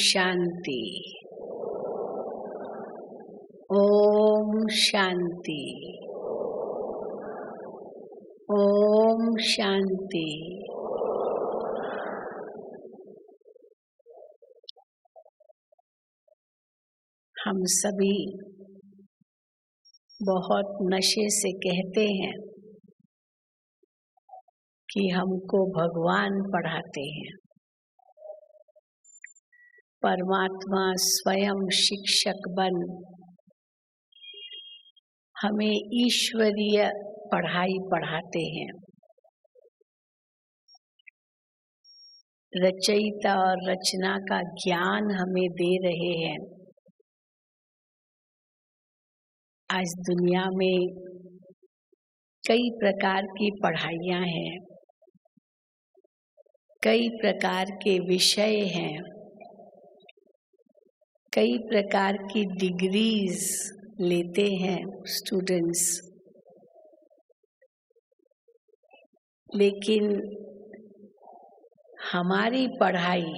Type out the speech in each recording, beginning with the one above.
शांति। ओम शांति। ओम शांति। हम सभी बहुत नशे से कहते हैं कि हमको भगवान पढ़ाते हैं। परमात्मा स्वयं शिक्षक बन हमें ईश्वरीय पढ़ाई पढ़ाते हैं। रचयिता और रचना का ज्ञान हमें दे रहे हैं। आज दुनिया में कई प्रकार की पढ़ाइयाँ हैं, कई प्रकार के विषय हैं, कई प्रकार की डिग्रीज लेते हैं स्टूडेंट्स, लेकिन हमारी पढ़ाई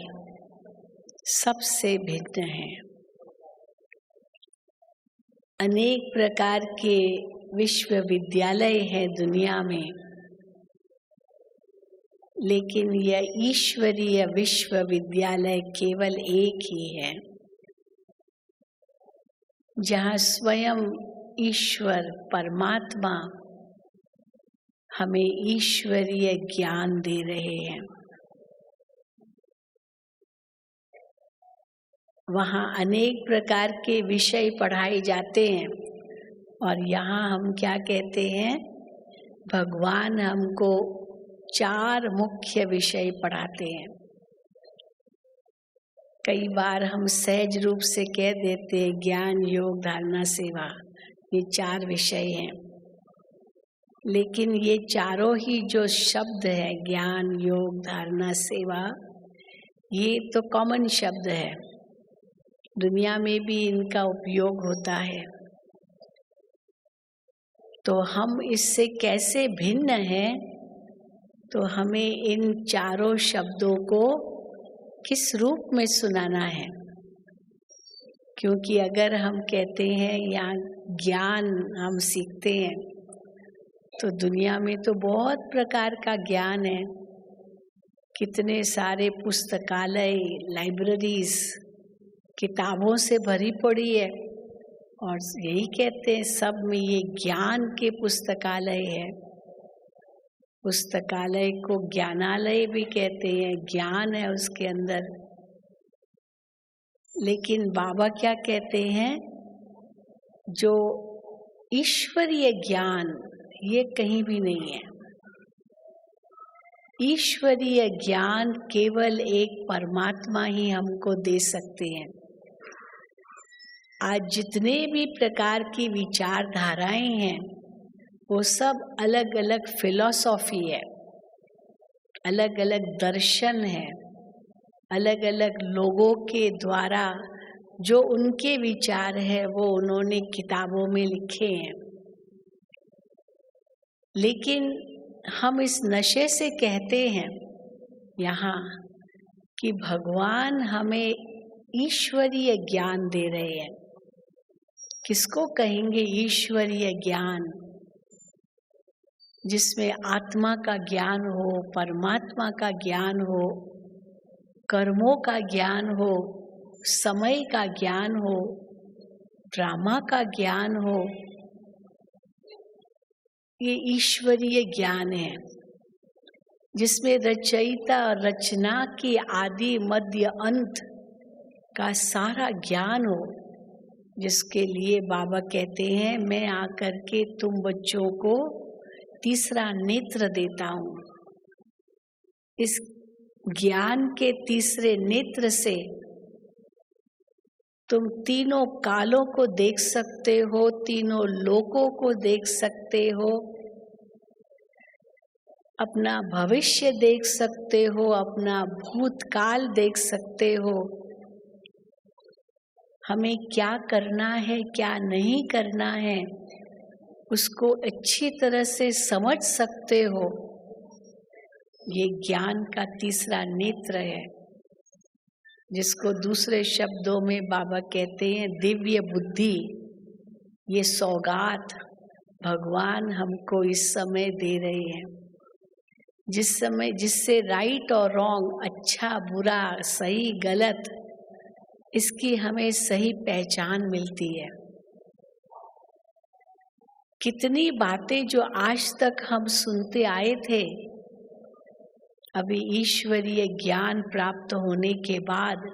सबसे भिन्न है। अनेक प्रकार के विश्वविद्यालय हैं दुनिया में, लेकिन यह ईश्वरीय विश्वविद्यालय केवल एक ही है, जहाँ स्वयं ईश्वर परमात्मा हमें ईश्वरीय ज्ञान दे रहे हैं। वहाँ अनेक प्रकार के विषय पढ़ाए जाते हैं और यहाँ हम क्या कहते हैं, भगवान हमको 4 मुख्य विषय पढ़ाते हैं। कई बार हम सहज रूप से कह देते हैं ज्ञान, योग, धारणा, सेवा, ये 4 विषय हैं, लेकिन ये चारों ही जो शब्द है, ज्ञान, योग, धारणा, सेवा, ये तो कॉमन शब्द है, दुनिया में भी इनका उपयोग होता है। तो हम इससे कैसे भिन्न हैं, तो हमें इन चारों शब्दों को किस रूप में सुनाना है। क्योंकि अगर हम कहते हैं या ज्ञान हम सीखते हैं, तो दुनिया में तो बहुत प्रकार का ज्ञान है। कितने सारे पुस्तकालय, लाइब्रेरीज किताबों से भरी पड़ी है और यही कहते हैं सब में ये ज्ञान के पुस्तकालय है। पुस्तकालय को ज्ञानालय भी कहते हैं, ज्ञान है उसके अंदर। लेकिन बाबा क्या कहते हैं, जो ईश्वरीय ज्ञान ये कहीं भी नहीं है। ईश्वरीय ज्ञान केवल एक परमात्मा ही हमको दे सकते हैं। आज जितने भी प्रकार की विचारधाराएं हैं, वो सब अलग अलग फिलॉसफी है, अलग अलग दर्शन है, अलग अलग लोगों के द्वारा जो उनके विचार है वो उन्होंने किताबों में लिखे हैं। लेकिन हम इस नशे से कहते हैं यहाँ कि भगवान हमें ईश्वरीय ज्ञान दे रहे हैं। किसको कहेंगे ईश्वरीय ज्ञान? जिसमें आत्मा का ज्ञान हो, परमात्मा का ज्ञान हो, कर्मों का ज्ञान हो, समय का ज्ञान हो, ड्रामा का ज्ञान हो। ये ईश्वरीय ज्ञान है, जिसमें रचयिता और रचना की आदि मध्य अंत का सारा ज्ञान हो, जिसके लिए बाबा कहते हैं मैं आकर के तुम बच्चों को तीसरा नेत्र देता हूँ। इस ज्ञान के तीसरे नेत्र से तुम तीनों कालों को देख सकते हो, तीनों लोकों को देख सकते हो, अपना भविष्य देख सकते हो, अपना भूतकाल देख सकते हो। हमें क्या करना है, क्या नहीं करना है, उसको अच्छी तरह से समझ सकते हो। ये ज्ञान का तीसरा नेत्र है। जिसको दूसरे शब्दों में बाबा कहते हैं दिव्य बुद्धि। ये सौगात भगवान हमको इस समय दे रहे हैं, जिससे राइट और रॉन्ग, अच्छा बुरा, सही गलत, इसकी हमें सही पहचान मिलती है। कितनी बातें जो आज तक हम सुनते आए थे, अभी ईश्वरीय ज्ञान प्राप्त होने के बाद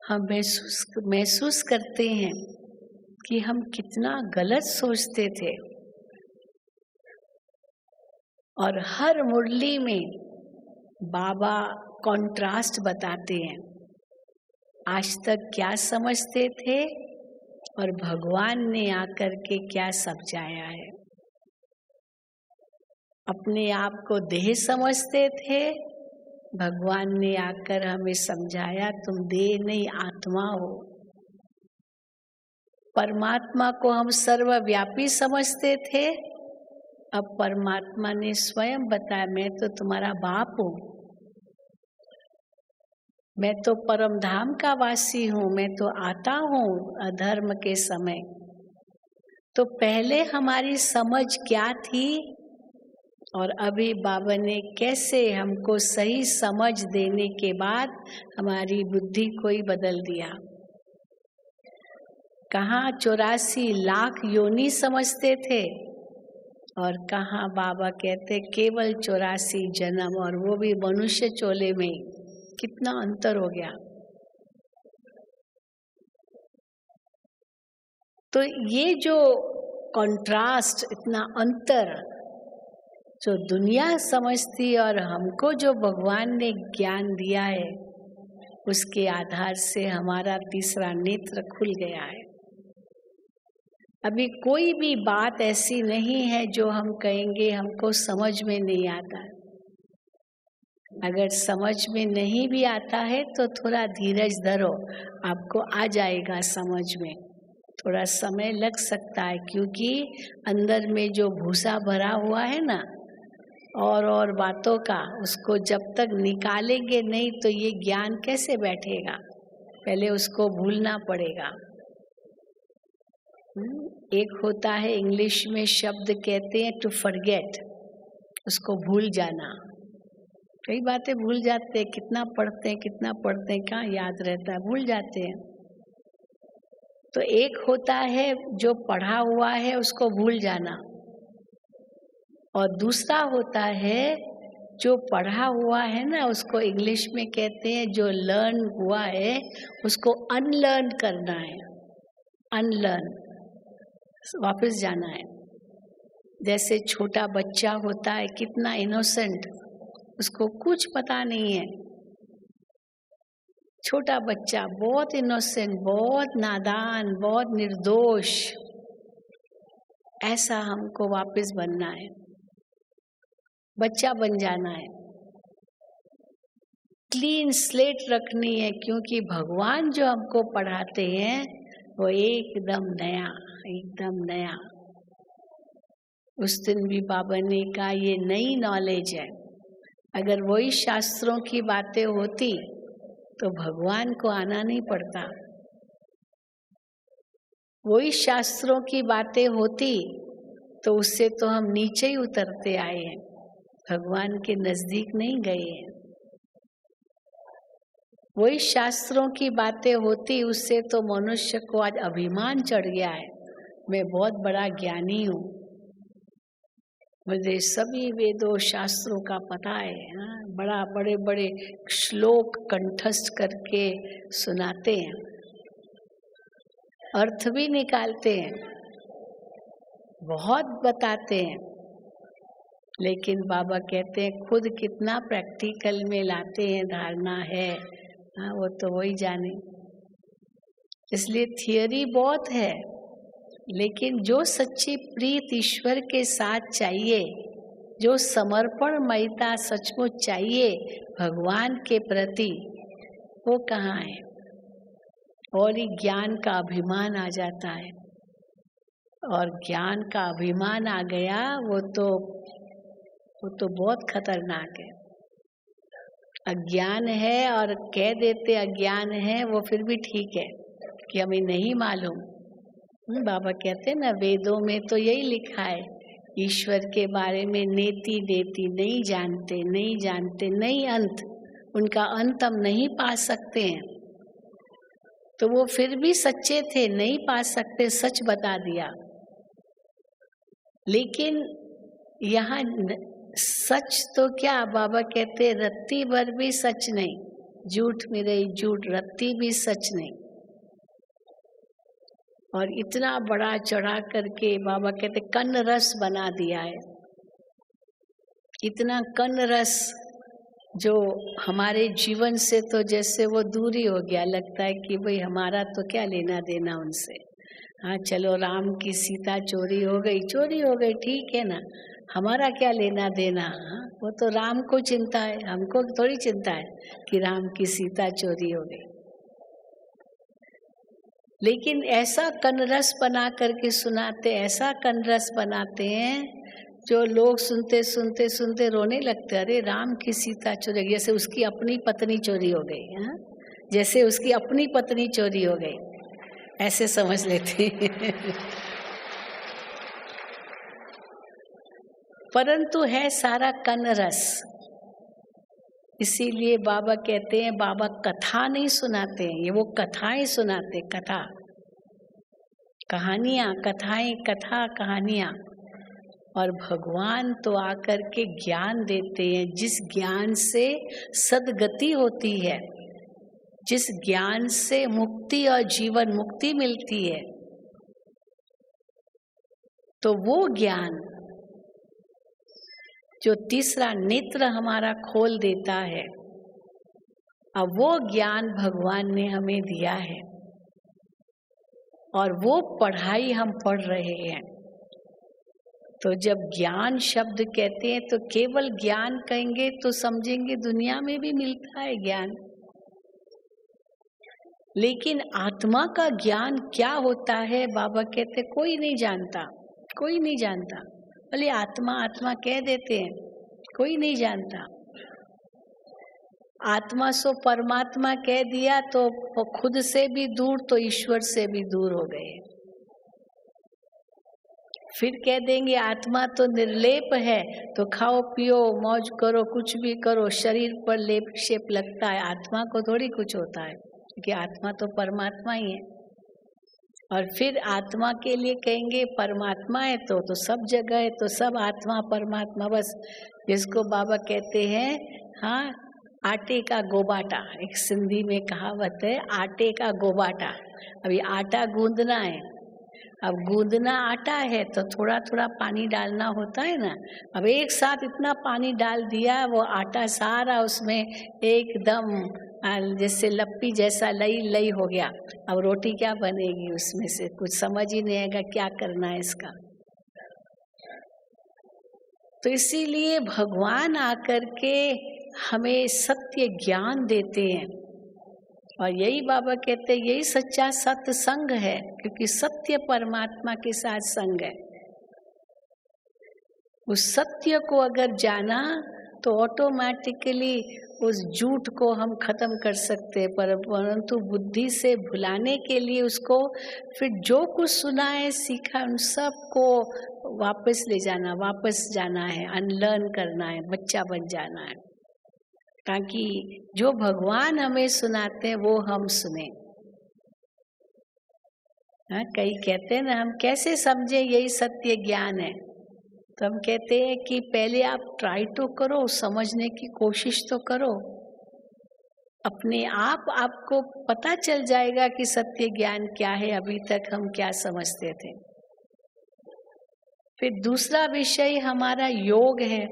हम महसूस करते हैं कि हम कितना गलत सोचते थे। और हर मुरली में बाबा कॉन्ट्रास्ट बताते हैं, आज तक क्या समझते थे और भगवान ने आकर के क्या समझाया है। अपने आप को देह समझते थे, भगवान ने आकर हमें समझाया तुम देह नहीं आत्मा हो। परमात्मा को हम सर्वव्यापी समझते थे, अब परमात्मा ने स्वयं बताया मैं तो तुम्हारा बाप हूँ, मैं तो परम धाम का वासी हूँ, मैं तो आता हूँ अधर्म के समय। तो पहले हमारी समझ क्या थी और अभी बाबा ने कैसे हमको सही समझ देने के बाद हमारी बुद्धि को ही बदल दिया। कहाँ 84 लाख योनि समझते थे और कहाँ बाबा कहते केवल 84 जन्म, और वो भी मनुष्य चोले में। कितना अंतर हो गया। तो ये जो कंट्रास्ट, इतना अंतर जो दुनिया समझती और हमको जो भगवान ने ज्ञान दिया है, उसके आधार से हमारा तीसरा नेत्र खुल गया है। अभी कोई भी बात ऐसी नहीं है जो हम कहेंगे हमको समझ में नहीं आता। अगर समझ में नहीं भी आता है तो थोड़ा धीरज धरो, आपको आ जाएगा समझ में। थोड़ा समय लग सकता है क्योंकि अंदर में जो भूसा भरा हुआ है ना और बातों का, उसको जब तक निकालेंगे नहीं तो ये ज्ञान कैसे बैठेगा। पहले उसको भूलना पड़ेगा। एक होता है इंग्लिश में शब्द कहते हैं टू फॉरगेट, उसको भूल जाना। कई बातें भूल जाते हैं, कितना पढ़ते हैं कहाँ याद रहता है, भूल जाते हैं। तो एक होता है जो पढ़ा हुआ है उसको भूल जाना, और दूसरा होता है जो पढ़ा हुआ है ना, उसको इंग्लिश में कहते हैं जो लर्न हुआ है उसको अनलर्न करना है। अनलर्न, वापस जाना है। जैसे छोटा बच्चा होता है, कितना इनोसेंट, उसको कुछ पता नहीं है। छोटा बच्चा बहुत इनोसेंट, बहुत नादान, बहुत निर्दोष। ऐसा हमको वापस बनना है, बच्चा बन जाना है। क्लीन स्लेट रखनी है, क्योंकि भगवान जो हमको पढ़ाते हैं वो एकदम नया, एकदम नया। उस दिन भी बाबा ने कहा ये नई नॉलेज है। अगर वही शास्त्रों की बातें होती तो भगवान को आना नहीं पड़ता। वही शास्त्रों की बातें होती तो उससे तो हम नीचे ही उतरते आए हैं, भगवान के नजदीक नहीं गए हैं। वही शास्त्रों की बातें होती, उससे तो मनुष्य को आज अभिमान चढ़ गया है, मैं बहुत बड़ा ज्ञानी हूँ, मुझे सभी वेदों शास्त्रों का पता है। बड़ा बड़े बड़े श्लोक कंठस्थ करके सुनाते हैं, अर्थ भी निकालते हैं, बहुत बताते हैं। लेकिन बाबा कहते हैं खुद कितना प्रैक्टिकल में लाते हैं, धारणा है वो तो वही जाने। इसलिए थियरी बहुत है, लेकिन जो सच्ची प्रीत ईश्वर के साथ चाहिए, जो समर्पणमयता सचमुच चाहिए भगवान के प्रति, वो कहाँ है। और ये ज्ञान का अभिमान आ जाता है, और ज्ञान का अभिमान आ गया वो तो बहुत खतरनाक है। अज्ञान है और कह देते अज्ञान है, वो फिर भी ठीक है कि हमें नहीं मालूम। बाबा कहते हैं ना, वेदों में तो यही लिखा है, ईश्वर के बारे में नेति नेति, नहीं जानते नहीं जानते, नहीं अंत, उनका अंत हम नहीं पा सकते हैं। तो वो फिर भी सच्चे थे, नहीं पा सकते, सच बता दिया। लेकिन यहाँ सच तो क्या, बाबा कहते रत्ती भर भी सच नहीं, झूठ में रही झूठ, रत्ती भी सच नहीं। और इतना बड़ा चढ़ा करके बाबा कहते कन्न रस बना दिया है, इतना कन्न रस जो हमारे जीवन से तो जैसे वो दूरी हो गया। लगता है कि भाई हमारा तो क्या लेना देना उनसे। हाँ चलो, राम की सीता चोरी हो गई, ठीक है ना, हमारा क्या लेना देना। हाँ, वो तो राम को चिंता है, हमको थोड़ी चिंता है कि राम की सीता चोरी हो गई। लेकिन ऐसा कनरस बना करके सुनाते, ऐसा कनरस बनाते हैं जो लोग सुनते सुनते सुनते रोने लगते। अरे राम की सीता चोरी, जैसे उसकी अपनी पत्नी चोरी हो गई। हाँ, जैसे उसकी अपनी पत्नी चोरी हो गई, ऐसे समझ लेते परंतु है सारा कनरस। इसीलिए बाबा कहते हैं, बाबा कथा नहीं सुनाते हैं, ये वो कथाएं सुनाते, कथा, कहानियां, कथाएं, कथा कहानियां। और भगवान तो आकर के ज्ञान देते हैं, जिस ज्ञान से सद्गति होती है, जिस ज्ञान से मुक्ति और जीवन मुक्ति मिलती है। तो वो ज्ञान जो तीसरा नेत्र हमारा खोल देता है, अब वो ज्ञान भगवान ने हमें दिया है और वो पढ़ाई हम पढ़ रहे हैं। तो जब ज्ञान शब्द कहते हैं तो केवल ज्ञान कहेंगे तो समझेंगे दुनिया में भी मिलता है ज्ञान, लेकिन आत्मा का ज्ञान क्या होता है बाबा कहते कोई नहीं जानता, कोई नहीं जानता। भले आत्मा आत्मा कह देते हैं, कोई नहीं जानता। आत्मा सो परमात्मा कह दिया तो खुद से भी दूर, तो ईश्वर से भी दूर हो गए। फिर कह देंगे आत्मा तो निर्लेप है, तो खाओ पियो मौज करो, कुछ भी करो, शरीर पर लेप शेप लगता है, आत्मा को थोड़ी कुछ होता है, क्योंकि आत्मा तो परमात्मा ही है। और फिर आत्मा के लिए कहेंगे परमात्मा है तो सब जगह है, तो सब आत्मा परमात्मा, बस जिसको बाबा कहते हैं, हाँ, आटे का गोबाटा। एक सिंधी में कहावत है, आटे का गोबाटा। अभी आटा गूंदना है, अब गूंदना आटा है तो थोड़ा थोड़ा पानी डालना होता है ना। अब एक साथ इतना पानी डाल दिया, वो आटा सारा उसमें एकदम जैसे लप्पी जैसा लई लई हो गया। अब रोटी क्या बनेगी उसमें से, कुछ समझ ही नहीं आएगा क्या करना है इसका। तो इसीलिए भगवान आकर के हमें सत्य ज्ञान देते हैं, और यही बाबा कहते हैं यही सच्चा सत्संग है, क्योंकि सत्य परमात्मा के साथ संग है। उस सत्य को अगर जाना तो ऑटोमेटिकली उस झूठ को हम खत्म कर सकते हैं, परंतु बुद्धि से भुलाने के लिए उसको फिर जो कुछ सुना है सीखा उन सब को वापस ले जाना, वापस जाना है, अनलर्न करना है, बच्चा बन जाना है, ताकि जो भगवान हमें सुनाते हैं वो हम सुने। हाँ, कई कहते हैं ना हम कैसे समझे यही सत्य ज्ञान है, तो हम कहते हैं कि पहले आप ट्राई तो करो, समझने की कोशिश तो करो, अपने आप आपको पता चल जाएगा कि सत्य ज्ञान क्या है, अभी तक हम क्या समझते थे। फिर दूसरा विषय हमारा योग है।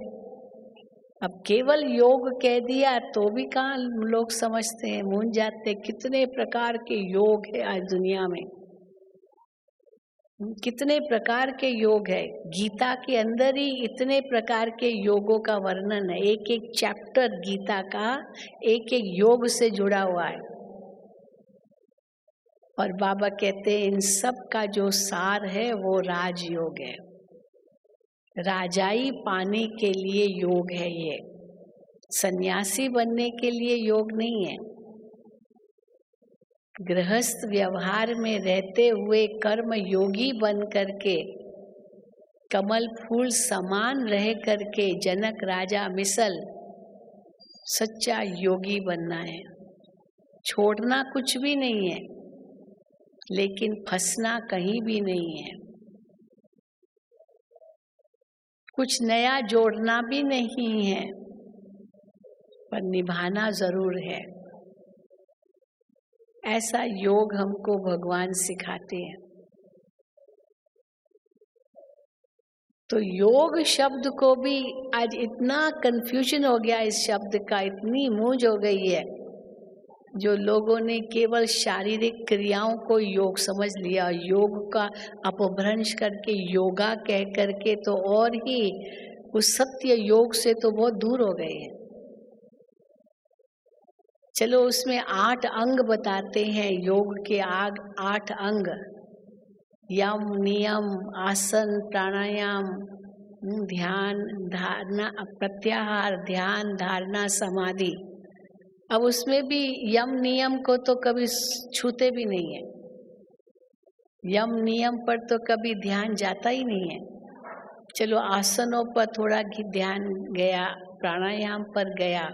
अब केवल योग कह दिया तो भी कहाँ लोग समझते हैं, मूंझ जाते। कितने प्रकार के योग है आज दुनिया में, कितने प्रकार के योग है। गीता के अंदर ही इतने प्रकार के योगों का वर्णन है, एक एक चैप्टर गीता का एक एक योग से जुड़ा हुआ है। और बाबा कहते हैं इन सब का जो सार है वो राजयोग है, राजाई पाने के लिए योग है ये। सन्यासी बनने के लिए योग नहीं है। गृहस्थ व्यवहार में रहते हुए कर्म योगी बन करके, कमल फूल समान रह करके जनक राजा मिसल सच्चा योगी बनना है। छोड़ना कुछ भी नहीं है, लेकिन फंसना कहीं भी नहीं है। कुछ नया जोड़ना भी नहीं है, पर निभाना जरूर है। ऐसा योग हमको भगवान सिखाते हैं। तो योग शब्द को भी आज इतना कंफ्यूजन हो गया, इस शब्द का इतनी मूंज हो गई है, जो लोगों ने केवल शारीरिक क्रियाओं को योग समझ लिया, योग का अपभ्रंश करके योगा कह करके तो और ही उस सत्य योग से तो बहुत दूर हो गए हैं। चलो उसमें 8 अंग बताते हैं, योग के 8 अंग, यम नियम आसन प्राणायाम ध्यान धारणा प्रत्याहार ध्यान धारणा समाधि। अब उसमें भी यम नियम को तो कभी छूते भी नहीं है, यम नियम पर तो कभी ध्यान जाता ही नहीं है। चलो आसनों पर थोड़ा ध्यान गया, प्राणायाम पर गया,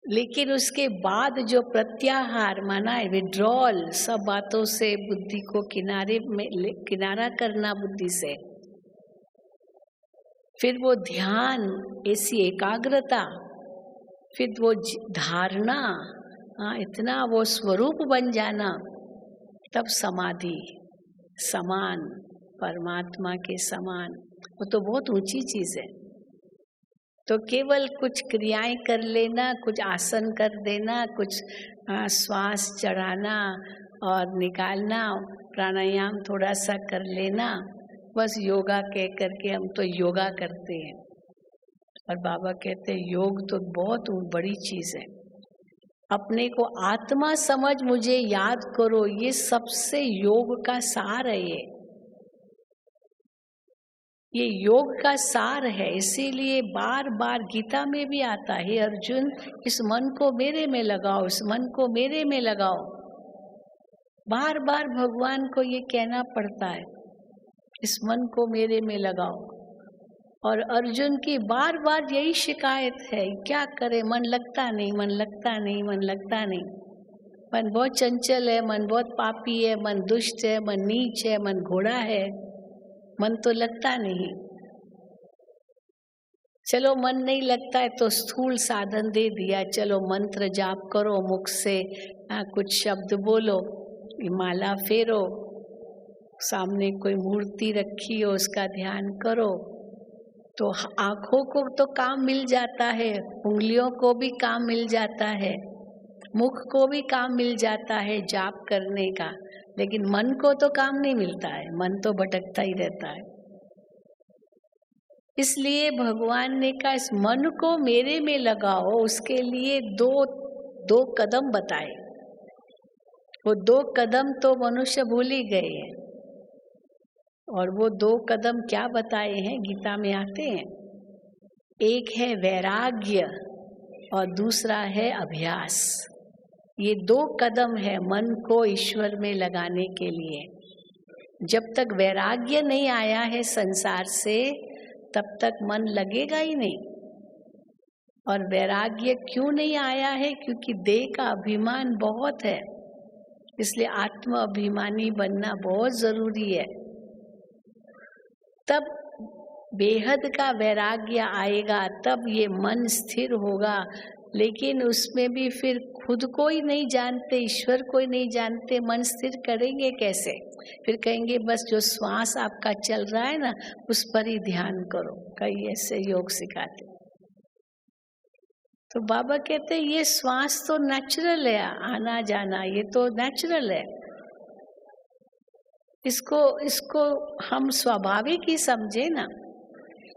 लेकिन उसके बाद जो प्रत्याहार माना है, विड्रॉल, सब बातों से बुद्धि को किनारा करना बुद्धि से, फिर वो ध्यान, ऐसी एकाग्रता, फिर वो धारणा, इतना वो स्वरूप बन जाना, तब समाधि, समान परमात्मा के समान, वो तो बहुत ऊंची चीज है। तो केवल कुछ क्रियाएं कर लेना, कुछ आसन कर देना, कुछ श्वास चढ़ाना और निकालना, प्राणायाम थोड़ा सा कर लेना, बस योगा कह करके हम तो योगा करते हैं। और बाबा कहते हैं योग तो बहुत बड़ी चीज है। अपने को आत्मा समझ मुझे याद करो, ये सबसे योग का सार है। ये योग का सार है। इसीलिए बार बार गीता में भी आता है, अर्जुन इस मन को मेरे में लगाओ, इस मन को मेरे में लगाओ। बार बार भगवान को ये कहना पड़ता है, इस मन को मेरे में लगाओ। और अर्जुन की बार बार यही शिकायत है, क्या करे, मन लगता नहीं, मन लगता नहीं, मन लगता नहीं। मन बहुत चंचल है, मन बहुत पापी है, मन दुष्ट है, मन नीच है, मन घोड़ा है, मन तो लगता नहीं। चलो मन नहीं लगता है तो स्थूल साधन दे दिया, चलो मंत्र जाप करो, मुख से कुछ शब्द बोलो, माला फेरो, सामने कोई मूर्ति रखी हो उसका ध्यान करो, तो आंखों को तो काम मिल जाता है, उंगलियों को भी काम मिल जाता है, मुख को भी काम मिल जाता है जाप करने का, लेकिन मन को तो काम नहीं मिलता है, मन तो भटकता ही रहता है। इसलिए भगवान ने कहा इस मन को मेरे में लगाओ, उसके लिए दो कदम बताए। वो 2 कदम तो मनुष्य भूल ही गए हैं, और वो 2 कदम क्या बताए हैं गीता में आते हैं। एक है वैराग्य और दूसरा है अभ्यास। ये 2 कदम है मन को ईश्वर में लगाने के लिए। जब तक वैराग्य नहीं आया है संसार से, तब तक मन लगेगा ही नहीं। और वैराग्य क्यों नहीं आया है? क्योंकि देह का अभिमान बहुत है, इसलिए आत्म अभिमानी बनना बहुत जरूरी है। तब बेहद का वैराग्य आएगा, तब ये मन स्थिर होगा। लेकिन उसमें भी फिर खुद को ही नहीं जानते, ईश्वर को ही नहीं जानते, मन स्थिर करेंगे कैसे? फिर कहेंगे बस जो श्वास आपका चल रहा है ना, उस पर ही ध्यान करो। कई ऐसे योग सिखाते। तो बाबा कहते हैं ये श्वास तो नेचुरल है, आना जाना ये तो नेचुरल है। इसको हम स्वाभाविक ही समझे ना।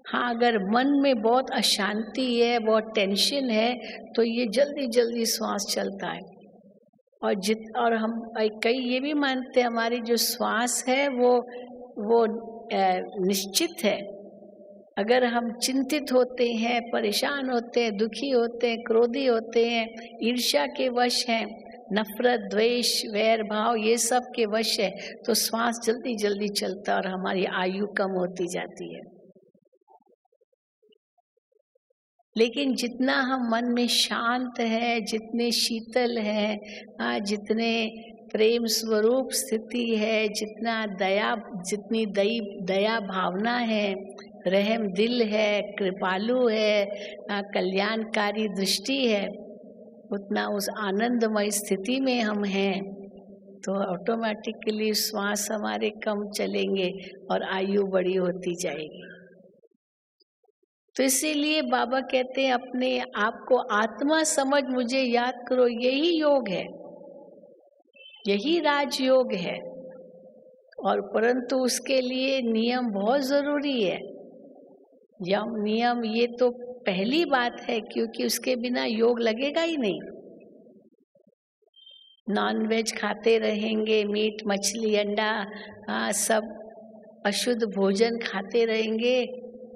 हाँ, अगर मन में बहुत अशांति है, बहुत टेंशन है, तो ये जल्दी जल्दी श्वास चलता है। और हम कई ये भी मानते हैं हमारी जो श्वास है वो निश्चित है, अगर हम चिंतित होते हैं, परेशान होते हैं, दुखी होते हैं, क्रोधी होते हैं, ईर्ष्या के वश हैं, नफरत, द्वेष, वैर भाव ये सब के वश है, तो श्वास जल्दी जल्दी चलता है और हमारी आयु कम होती जाती है। लेकिन जितना हम मन में शांत है, जितने शीतल है, जितने प्रेम स्वरूप स्थिति है, जितनी दया भावना है, रहम दिल है, कृपालु है, कल्याणकारी दृष्टि है, उतना उस आनंदमय स्थिति में हम हैं, तो ऑटोमेटिकली श्वास हमारे कम चलेंगे और आयु बड़ी होती जाएगी। तो इसीलिए बाबा कहते हैं अपने आप को आत्मा समझ मुझे याद करो, यही योग है, यही राजयोग है। और परंतु उसके लिए नियम बहुत जरूरी है। नियम ये तो पहली बात है, क्योंकि उसके बिना योग लगेगा ही नहीं। नॉन वेज खाते रहेंगे, मीट मछली अंडा सब अशुद्ध भोजन खाते रहेंगे,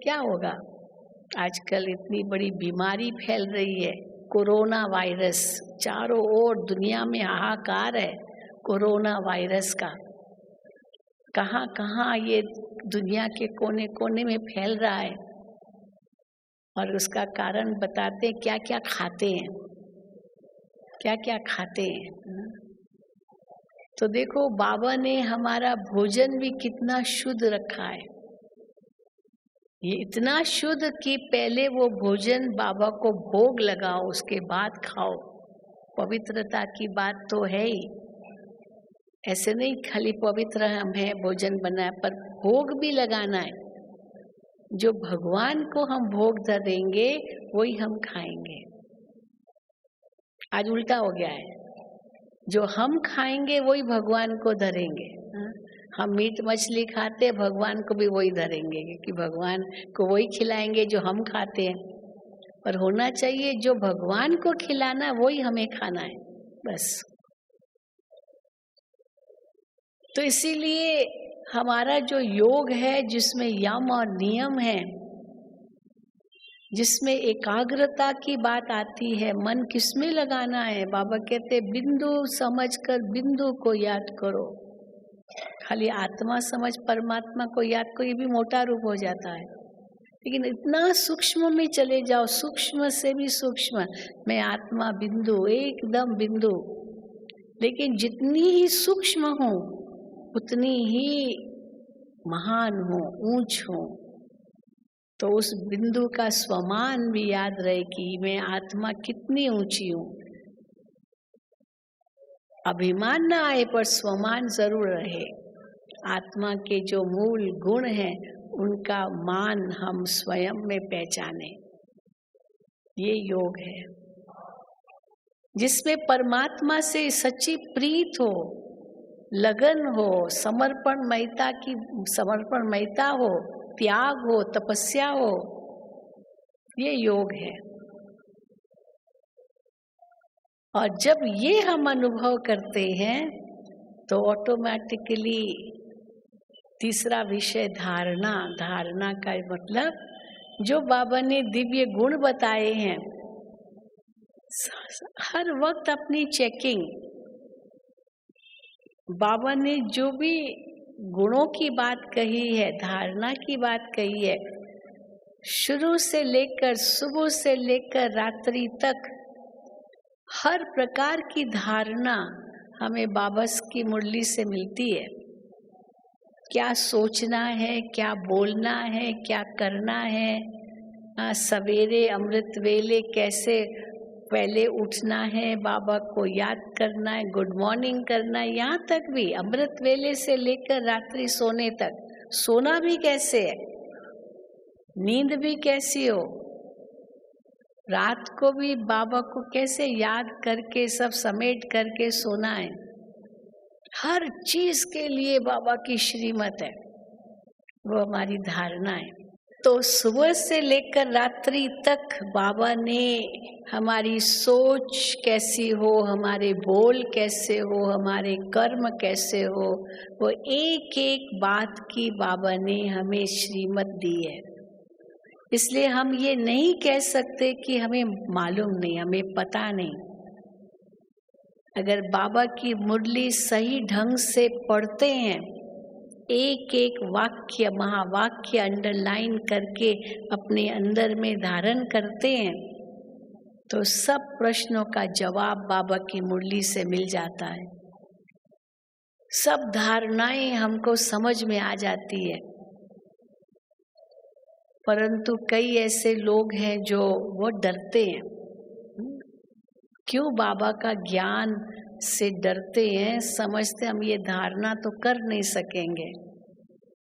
क्या होगा? आजकल इतनी बड़ी बीमारी फैल रही है, कोरोना वायरस, चारों ओर दुनिया में हाहाकार है कोरोना वायरस का। कहाँ कहाँ ये दुनिया के कोने कोने में फैल रहा है, और उसका कारण बताते हैं क्या क्या खाते हैं, क्या क्या खाते हैं। तो देखो बाबा ने हमारा भोजन भी कितना शुद्ध रखा है। ये इतना शुद्ध कि पहले वो भोजन बाबा को भोग लगाओ, उसके बाद खाओ। पवित्रता की बात तो है ही, ऐसे नहीं खाली पवित्र हम हैं भोजन बनाए, पर भोग भी लगाना है। जो भगवान को हम भोग धरेंगे वही हम खाएंगे। आज उल्टा हो गया है, जो हम खाएंगे वही भगवान को धरेंगे। हम मीट मछली खाते, भगवान को भी वही धरेंगे, क्योंकि भगवान को वही खिलाएंगे जो हम खाते हैं। पर होना चाहिए जो भगवान को खिलाना वही हमें खाना है, बस। तो इसीलिए हमारा जो योग है, जिसमें यम और नियम है, जिसमें एकाग्रता की बात आती है, मन किसमें लगाना है। बाबा कहते बिंदु समझकर बिंदु को याद करो। खाली आत्मा समझ परमात्मा को याद करो, ये भी मोटा रूप हो जाता है। लेकिन इतना सूक्ष्म में चले जाओ, सूक्ष्म से भी सूक्ष्म, मैं आत्मा बिंदु, एकदम बिंदु। लेकिन जितनी ही सूक्ष्म हो उतनी ही महान हो, ऊंच हो। तो उस बिंदु का स्वमान भी याद रहे कि मैं आत्मा कितनी ऊंची हूँ। अभिमान ना आए पर स्वमान जरूर रहे। आत्मा के जो मूल गुण हैं उनका मान हम स्वयं में पहचाने, ये योग है। जिसमें परमात्मा से सच्ची प्रीत हो, लगन हो, समर्पणमयता हो, त्याग हो, तपस्या हो, ये योग है। और जब ये हम अनुभव करते हैं तो ऑटोमेटिकली तीसरा विषय धारणा। धारणा का मतलब जो बाबा ने दिव्य गुण बताए हैं, हर वक्त अपनी चेकिंग। बाबा ने जो भी गुणों की बात कही है, धारणा की बात कही है, शुरू से लेकर सुबह से लेकर रात्रि तक हर प्रकार की धारणा हमें बाबा की मुरली से मिलती है। क्या सोचना है, क्या बोलना है, क्या करना है, सवेरे अमृत वेले कैसे पहले उठना है, बाबा को याद करना है, गुड मॉर्निंग करना है। यहाँ तक भी अमृत वेले से लेकर रात्रि सोने तक, सोना भी कैसे है, नींद भी कैसी हो, रात को भी बाबा को कैसे याद करके सब समेट करके सोना है। हर चीज के लिए बाबा की श्रीमत है, वो हमारी धारणा है। तो सुबह से लेकर रात्रि तक बाबा ने हमारी सोच कैसी हो, हमारे बोल कैसे हो, हमारे कर्म कैसे हो, वो एक एक बात की बाबा ने हमें श्रीमत दी है। इसलिए हम ये नहीं कह सकते कि हमें मालूम नहीं, हमें पता नहीं। अगर बाबा की मुरली सही ढंग से पढ़ते हैं, एक एक वाक्य महावाक्य अंडरलाइन करके अपने अंदर में धारण करते हैं, तो सब प्रश्नों का जवाब बाबा की मुरली से मिल जाता है। सब धारणाएं हमको समझ में आ जाती है। परंतु कई ऐसे लोग हैं जो वो डरते हैं। क्यों बाबा का ज्ञान से डरते हैं? समझते हम ये धारणा तो कर नहीं सकेंगे,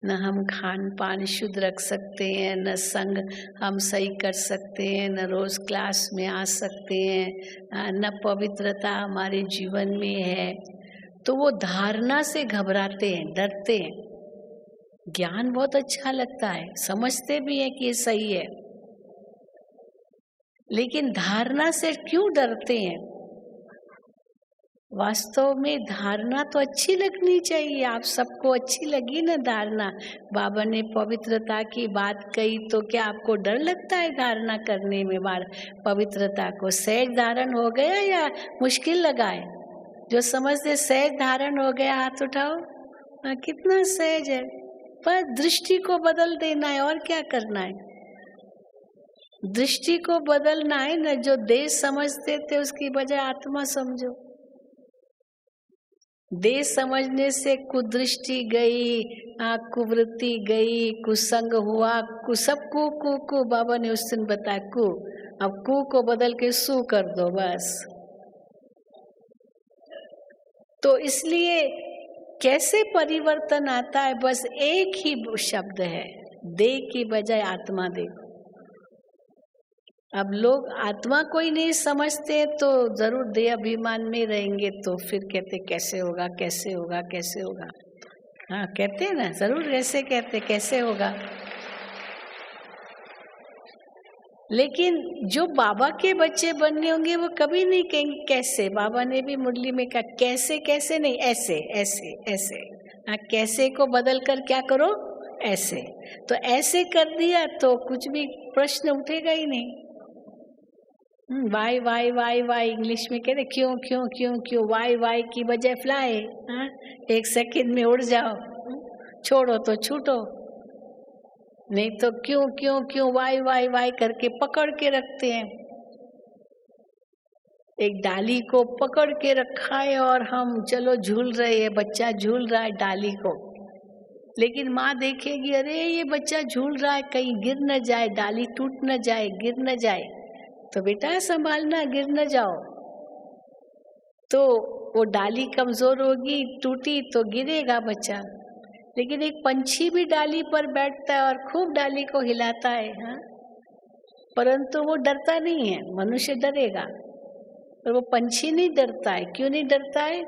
न हम खान पान शुद्ध रख सकते हैं, न संग हम सही कर सकते हैं, न रोज क्लास में आ सकते हैं, न पवित्रता हमारे जीवन में है। तो वो धारणा से घबराते हैं, डरते हैं। ज्ञान बहुत अच्छा लगता है, समझते भी हैं कि ये सही है, लेकिन धारणा से क्यों डरते हैं? वास्तव में धारणा तो अच्छी लगनी चाहिए। आप सबको अच्छी लगी ना धारणा? बाबा ने पवित्रता की बात कही तो क्या आपको डर लगता है धारणा करने में? पवित्रता को सहज धारण हो गया या मुश्किल लगा है? जो समझते सहज धारण हो गया हाथ उठाओ। कितना सहज है, पर दृष्टि को बदल देना है। और क्या करना है? दृष्टि को बदलना है ना। जो देह समझते थे उसकी बजाय आत्मा समझो। देह समझने से कुदृष्टि गई, कुवृत्ति गई, कुसंग हुआ, सब कु बाबा ने उस दिन बताया कु। अब कु को बदल के सु कर दो बस। तो इसलिए कैसे परिवर्तन आता है? बस एक ही शब्द है, देह की बजाय आत्मा देखो। अब लोग आत्मा को ही नहीं समझते तो जरूर देह अभिमान में रहेंगे। तो फिर कहते कैसे होगा, कैसे होगा, कैसे होगा। हाँ कहते हैं ना, जरूर ऐसे कहते कैसे होगा। लेकिन जो बाबा के बच्चे बनने होंगे वो कभी नहीं कहेंगे कैसे। बाबा ने भी मुरली में कहा कैसे कैसे नहीं, ऐसे ऐसे ऐसे। हाँ, कैसे को बदल कर क्या करो, ऐसे। तो ऐसे कर दिया तो कुछ भी प्रश्न उठेगा ही नहीं। Why why why why English में कहते क्यों क्यों क्यों क्यों। वाई वाई की बजाय फ्लाई। हाँ, एक सेकंड में उड़ जाओ, छोड़ो तो छूटो। नहीं तो क्यों क्यों क्यों वाई वाई वाई करके पकड़ के रखते हैं। एक डाली को पकड़ के रखा है और हम चलो झूल रहे हैं, बच्चा झूल रहा है डाली को। लेकिन माँ देखेगी अरे ये बच्चा झूल रहा है, कहीं गिर न जाए, डाली टूट न जाए, गिर न जाए। तो बेटा संभालना, गिर न जाओ। तो वो डाली कमजोर होगी, टूटी तो गिरेगा बच्चा। लेकिन एक पंछी भी डाली पर बैठता है और खूब डाली को हिलाता है। हाँ? परंतु वो डरता नहीं है। मनुष्य डरेगा पर वो पंछी नहीं डरता है। क्यों नहीं डरता है?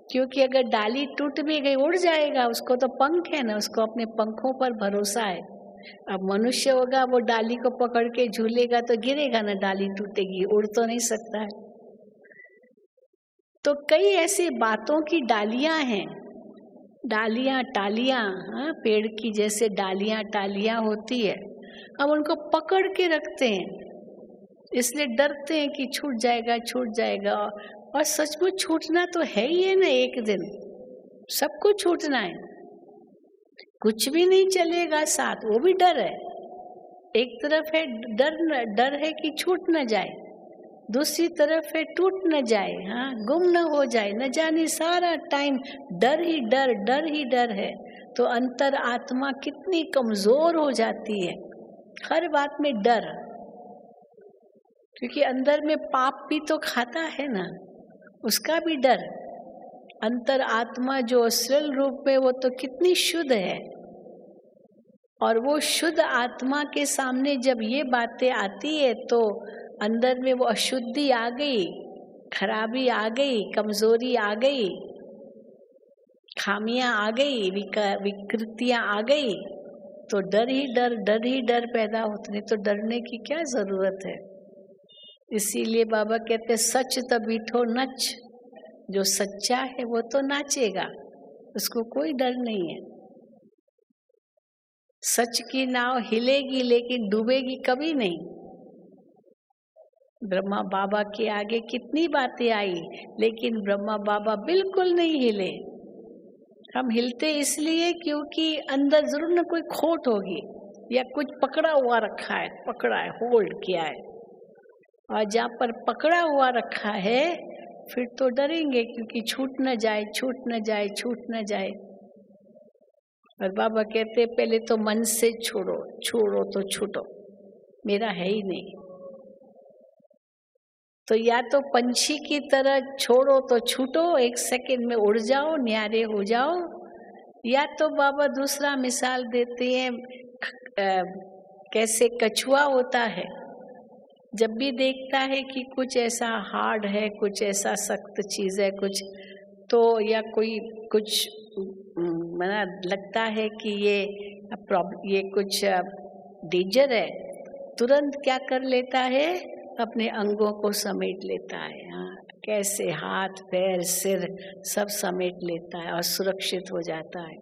क्योंकि अगर डाली टूट भी गई उड़ जाएगा, उसको तो पंख है ना, उसको अपने पंखों पर भरोसा है। अब मनुष्य होगा, वो डाली को पकड़ के झूलेगा तो गिरेगा ना, डाली टूटेगी, उड़ तो नहीं सकता है। तो कई ऐसी बातों की डालियां हैं, डालियां टालियां। हाँ, पेड़ की जैसे डालियां टालियां होती है, हम उनको पकड़ के रखते हैं, इसलिए डरते हैं कि छूट जाएगा छूट जाएगा। और सचमुच छूटना तो है ही है ना, एक दिन सबको छूटना है। कुछ भी नहीं चलेगा साथ, वो भी डर है। एक तरफ है डर है कि छूट न जाए, दूसरी तरफ है टूट न जाए, हाँ गुम न हो जाए, न जाने सारा टाइम डर ही डर है। तो अंतर आत्मा कितनी कमजोर हो जाती है, हर बात में डर। क्योंकि अंदर में पाप भी तो खाता है ना, उसका भी डर। अंतर आत्मा जो असल रूप में वो तो कितनी शुद्ध है, और वो शुद्ध आत्मा के सामने जब ये बातें आती है तो अंदर में वो अशुद्धि आ गई, खराबी आ गई, कमजोरी आ गई, खामियां आ गई, विकृतियां आ गई, तो डर ही डर पैदा होते। नहीं तो डरने की क्या जरूरत है। इसीलिए बाबा कहते सच त बीठो नच। जो सच्चा है वो तो नाचेगा, उसको कोई डर नहीं है। सच की नाव हिलेगी लेकिन डूबेगी कभी नहीं। ब्रह्मा बाबा के आगे कितनी बातें आई, लेकिन ब्रह्मा बाबा बिल्कुल नहीं हिले। हम हिलते इसलिए क्योंकि अंदर जरूर न कोई खोट होगी, या कुछ पकड़ा हुआ रखा है, पकड़ा है, होल्ड किया है। और जहाँ पर पकड़ा हुआ रखा है फिर तो डरेंगे, क्योंकि छूट न जाए, छूट न जाए, छूट न जाए। और बाबा कहते पहले तो मन से छोड़ो, छोड़ो तो छूटो, मेरा है ही नहीं। तो या तो पंछी की तरह छोड़ो तो छूटो, एक सेकंड में उड़ जाओ, न्यारे हो जाओ। या तो बाबा दूसरा मिसाल देते हैं, कैसे कछुआ होता है, जब भी देखता है कि कुछ ऐसा हार्ड है, कुछ ऐसा सख्त चीज है, कुछ तो या कोई कुछ मना लगता है कि ये कुछ डेंजर है, तुरंत क्या कर लेता है, अपने अंगों को समेट लेता है। हाँ, कैसे हाथ पैर सिर सब समेट लेता है और सुरक्षित हो जाता है।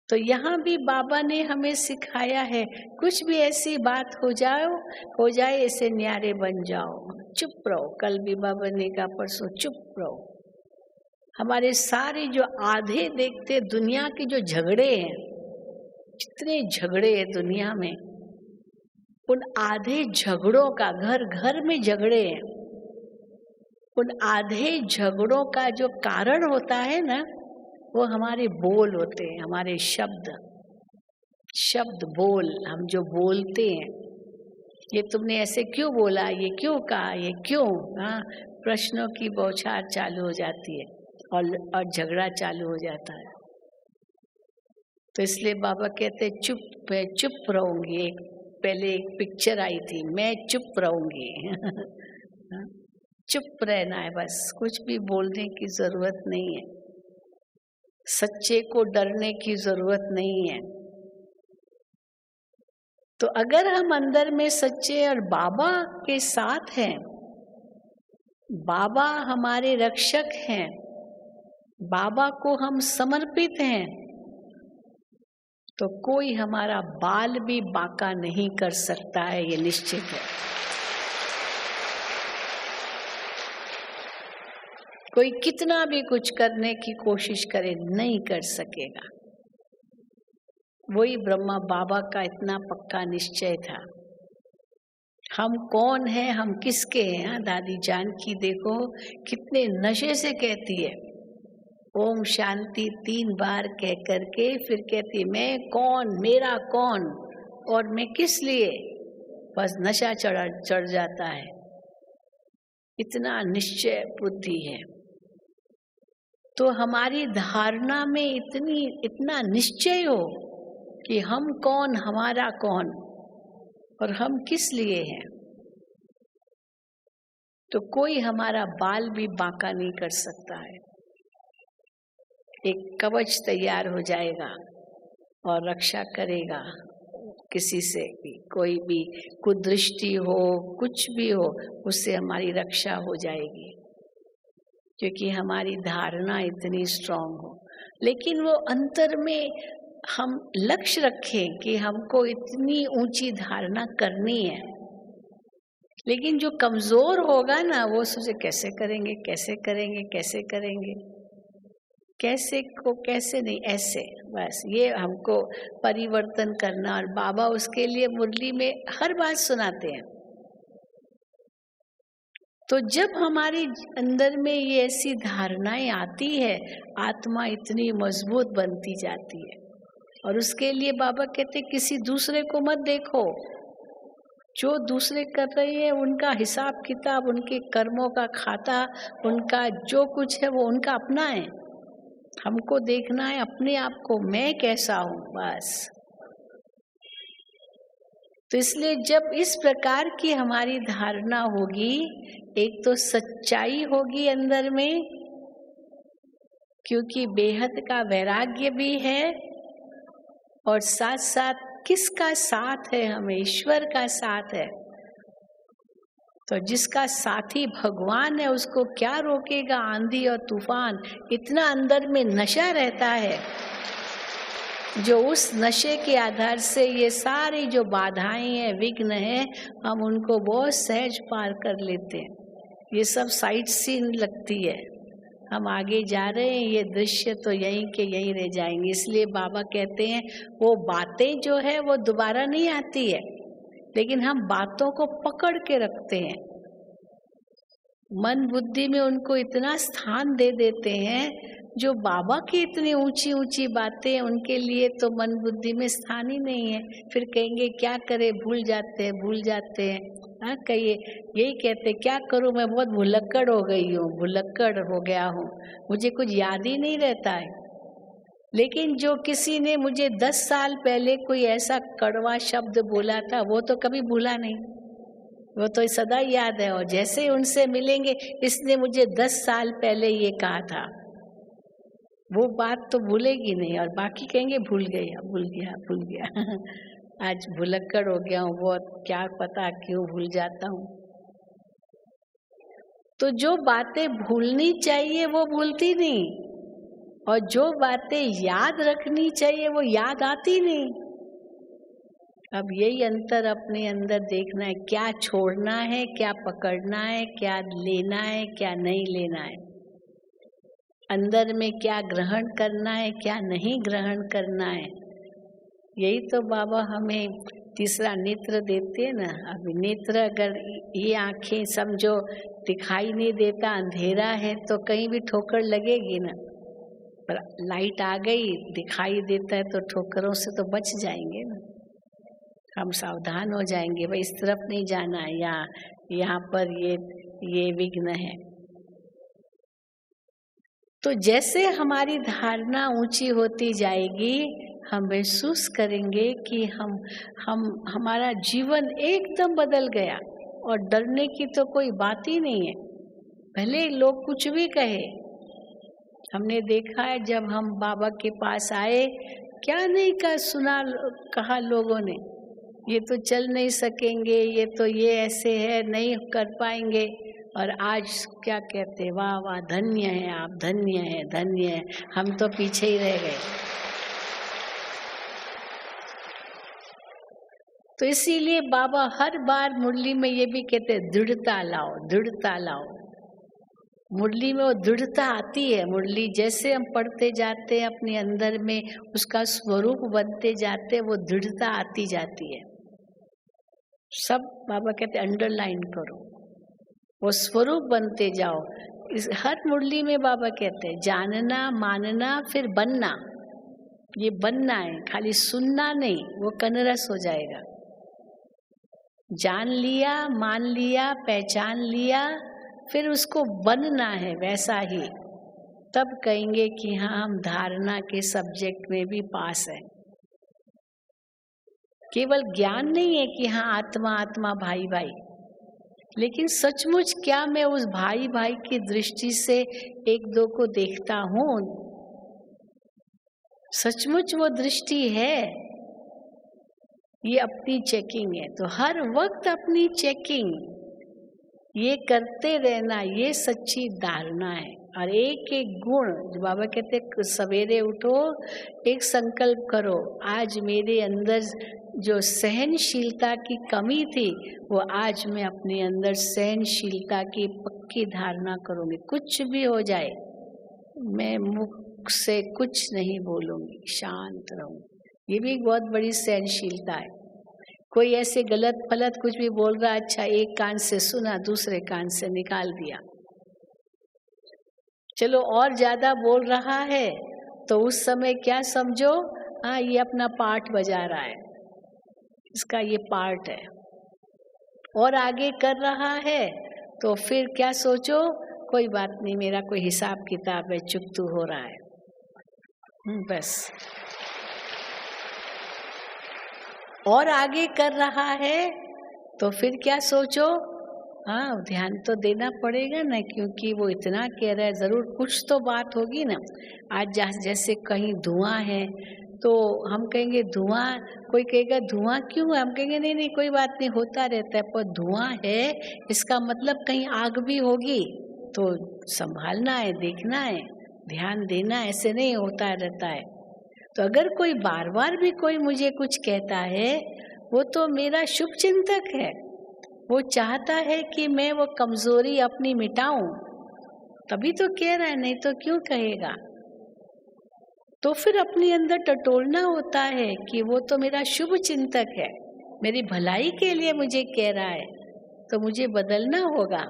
तो यहाँ भी बाबा ने हमें सिखाया है, कुछ भी ऐसी बात हो जाए ऐसे न्यारे बन जाओ, चुप रहो। कल भी बाबा ने कहा, परसों चुप रहो। हमारे सारे जो आधे देखते दुनिया के जो झगड़े हैं, जितने झगड़े हैं दुनिया में, उन आधे झगड़ों का, घर घर में झगड़े हैं, उन आधे झगड़ों का जो कारण होता है ना, वो हमारे बोल होते हैं, हमारे शब्द बोल। हम जो बोलते हैं, ये तुमने ऐसे क्यों बोला, ये क्यों कहा, ये क्यों, हाँ, प्रश्नों की बौछार चालू हो जाती है और झगड़ा चालू हो जाता है। तो इसलिए बाबा कहते चुप, मैं चुप रहूंगी। पहले एक पिक्चर आई थी, मैं चुप रहूंगी। चुप रहना है बस, कुछ भी बोलने की जरूरत नहीं है, सच्चे को डरने की जरूरत नहीं है। तो अगर हम अंदर में सच्चे और बाबा के साथ हैं, बाबा हमारे रक्षक हैं, बाबा को हम समर्पित हैं, तो कोई हमारा बाल भी बांका नहीं कर सकता है, ये निश्चित है। कोई कितना भी कुछ करने की कोशिश करे, नहीं कर सकेगा। वही ब्रह्मा बाबा का इतना पक्का निश्चय था। हम कौन हैं, हम किसके हैं। दादी जानकी देखो कितने नशे से कहती है ओम शांति 3 बार कह करके फिर कहती मैं कौन, मेरा कौन और मैं किस लिए, बस नशा चढ़ जाता है। इतना निश्चय बुद्धि है। तो हमारी धारणा में इतना निश्चय हो कि हम कौन, हमारा कौन और हम किस लिए हैं, तो कोई हमारा बाल भी बांका नहीं कर सकता है। एक कवच तैयार हो जाएगा और रक्षा करेगा। किसी से भी कोई भी कुदृष्टि हो, कुछ भी हो, उससे हमारी रक्षा हो जाएगी, क्योंकि हमारी धारणा इतनी स्ट्रांग हो। लेकिन वो अंतर में हम लक्ष्य रखें कि हमको इतनी ऊंची धारणा करनी है। लेकिन जो कमजोर होगा ना, वो सोचे कैसे करेंगे, कैसे करेंगे, कैसे करेंगे, कैसे को कैसे नहीं, ऐसे बस ये हमको परिवर्तन करना। और बाबा उसके लिए मुरली में हर बात सुनाते हैं। तो जब हमारी अंदर में ये ऐसी धारणाएं आती है, आत्मा इतनी मजबूत बनती जाती है। और उसके लिए बाबा कहते किसी दूसरे को मत देखो। जो दूसरे कर रहे हैं उनका हिसाब किताब, उनके कर्मों का खाता, उनका जो कुछ है वो उनका अपना है। हमको देखना है अपने आप को, मैं कैसा हूं, बस। तो इसलिए जब इस प्रकार की हमारी धारणा होगी, एक तो सच्चाई होगी अंदर में, क्योंकि बेहद का वैराग्य भी है, और साथ साथ किसका साथ है, हमें ईश्वर का साथ है। तो जिसका साथी भगवान है, उसको क्या रोकेगा आंधी और तूफान। इतना अंदर में नशा रहता है जो उस नशे के आधार से ये सारी जो बाधाएं हैं, विघ्न है, हम उनको बहुत सहज पार कर लेते हैं। ये सब साइट सीन लगती है, हम आगे जा रहे हैं, ये दृश्य तो यहीं के यहीं रह जाएंगे। इसलिए बाबा कहते हैं वो बातें जो है वो दोबारा नहीं आती है, लेकिन हम बातों को पकड़ के रखते हैं। मन बुद्धि में उनको इतना स्थान दे देते हैं, जो बाबा की इतनी ऊंची ऊंची बातें, उनके लिए तो मन बुद्धि में स्थान ही नहीं है। फिर कहेंगे क्या करें, भूल जाते हैं, भूल जाते हैं। हाँ, कहिए, यही कहते क्या करूं, मैं बहुत भुलक्कड़ हो गई हूँ, भुलक्कड़ हो गया हूँ, मुझे कुछ याद ही नहीं रहता है। लेकिन जो किसी ने मुझे 10 साल पहले कोई ऐसा कड़वा शब्द बोला था, वो तो कभी भूला नहीं, वो तो सदा याद है। और जैसे ही उनसे मिलेंगे, इसने मुझे 10 साल पहले ये कहा था, वो बात तो भूलेगी नहीं। और बाकी कहेंगे भूल गया, भूल गया, भूल गया। आज भुलक्कड़ हो गया हूँ, वो क्या पता क्यों भूल जाता हूँ। तो जो बातें भूलनी चाहिए वो भूलती नहीं, और जो बातें याद रखनी चाहिए वो याद आती नहीं। अब यही अंतर अपने अंदर देखना है, क्या छोड़ना है, क्या पकड़ना है, क्या लेना है, क्या नहीं लेना है, अंदर में क्या ग्रहण करना है, क्या नहीं ग्रहण करना है। यही तो बाबा हमें तीसरा नेत्र देते हैं ना। अब नेत्र, अगर ये आंखें समझो दिखाई नहीं देता, अंधेरा है, तो कहीं भी ठोकर लगेगी ना। पर लाइट आ गई, दिखाई देता है, तो ठोकरों से तो बच जाएंगे ना, हम सावधान हो जाएंगे, भाई इस तरफ नहीं जाना है, या यहाँ पर ये विघ्न है। तो जैसे हमारी धारणा ऊंची होती जाएगी, हम महसूस करेंगे कि हमारा जीवन एकदम बदल गया, और डरने की तो कोई बात ही नहीं है। भले लोग कुछ भी कहे, हमने देखा है जब हम बाबा के पास आए, क्या नहीं कहा लोगों ने, ये तो चल नहीं सकेंगे, ये तो ये ऐसे है, नहीं कर पाएंगे। और आज क्या कहते, वाह वाह, धन्य है आप, धन्य है, धन्य है, हम तो पीछे ही रह गए। तो इसीलिए बाबा हर बार मुरली में ये भी कहते हैं, दृढ़ता लाओ, दृढ़ता लाओ। मुरली में वो दृढ़ता आती है। मुरली जैसे हम पढ़ते जाते हैं, अपने अंदर में उसका स्वरूप बनते जाते हैं, वो दृढ़ता आती जाती है। सब बाबा कहते अंडरलाइन करो, वो स्वरूप बनते जाओ। इस हर मुरली में बाबा कहते हैं जानना, मानना, फिर बनना। ये बनना है, खाली सुनना नहीं, वो कनरस हो जाएगा। जान लिया, मान लिया, पहचान लिया, फिर उसको बनना है वैसा ही। तब कहेंगे कि हाँ, हम धारणा के सब्जेक्ट में भी पास है। केवल ज्ञान नहीं है कि हाँ आत्मा आत्मा, भाई भाई, लेकिन सचमुच क्या मैं उस भाई भाई की दृष्टि से एक दो को देखता हूँ? सचमुच वो दृष्टि है? ये अपनी चेकिंग है। तो हर वक्त अपनी चेकिंग ये करते रहना, ये सच्ची धारणा है। और एक एक गुण, जो बाबा कहते सवेरे उठो, एक संकल्प करो, आज मेरे अंदर जो सहनशीलता की कमी थी, वो आज मैं अपने अंदर सहनशीलता की पक्की धारणा करूंगी। कुछ भी हो जाए, मैं मुख से कुछ नहीं बोलूंगी, शांत रहूंगी। ये भी एक बहुत बड़ी सहनशीलता है। कोई ऐसे गलत फलत कुछ भी बोल रहा, अच्छा एक कान से सुना, दूसरे कान से निकाल दिया। चलो और ज्यादा बोल रहा है तो उस समय क्या समझो, हाँ ये अपना पार्ट बजा रहा है, इसका ये पार्ट है। और आगे कर रहा है तो फिर क्या सोचो, कोई बात नहीं, मेरा कोई हिसाब किताब है, चुकतू हो रहा है, बस। और आगे कर रहा है तो फिर क्या सोचो, हाँ ध्यान तो देना पड़ेगा ना, क्योंकि वो इतना कह रहा है, जरूर कुछ तो बात होगी ना। आज जैसे कहीं धुआं है तो हम कहेंगे धुआं, कोई कहेगा धुआं क्यों है, हम कहेंगे नहीं नहीं कोई बात नहीं, होता रहता है। पर धुआं है, इसका मतलब कहीं आग भी होगी, तो संभालना है, देखना है, ध्यान देना, ऐसे नहीं होता रहता है। तो अगर कोई बार बार भी कोई मुझे कुछ कहता है, वो तो मेरा शुभ चिंतक है। वो चाहता है कि मैं वो कमजोरी अपनी मिटाऊं, तभी तो कह रहा है, नहीं तो क्यों कहेगा। तो फिर अपने अंदर टटोलना होता है कि वो तो मेरा शुभ चिंतक है, मेरी भलाई के लिए मुझे कह रहा है, तो मुझे बदलना होगा।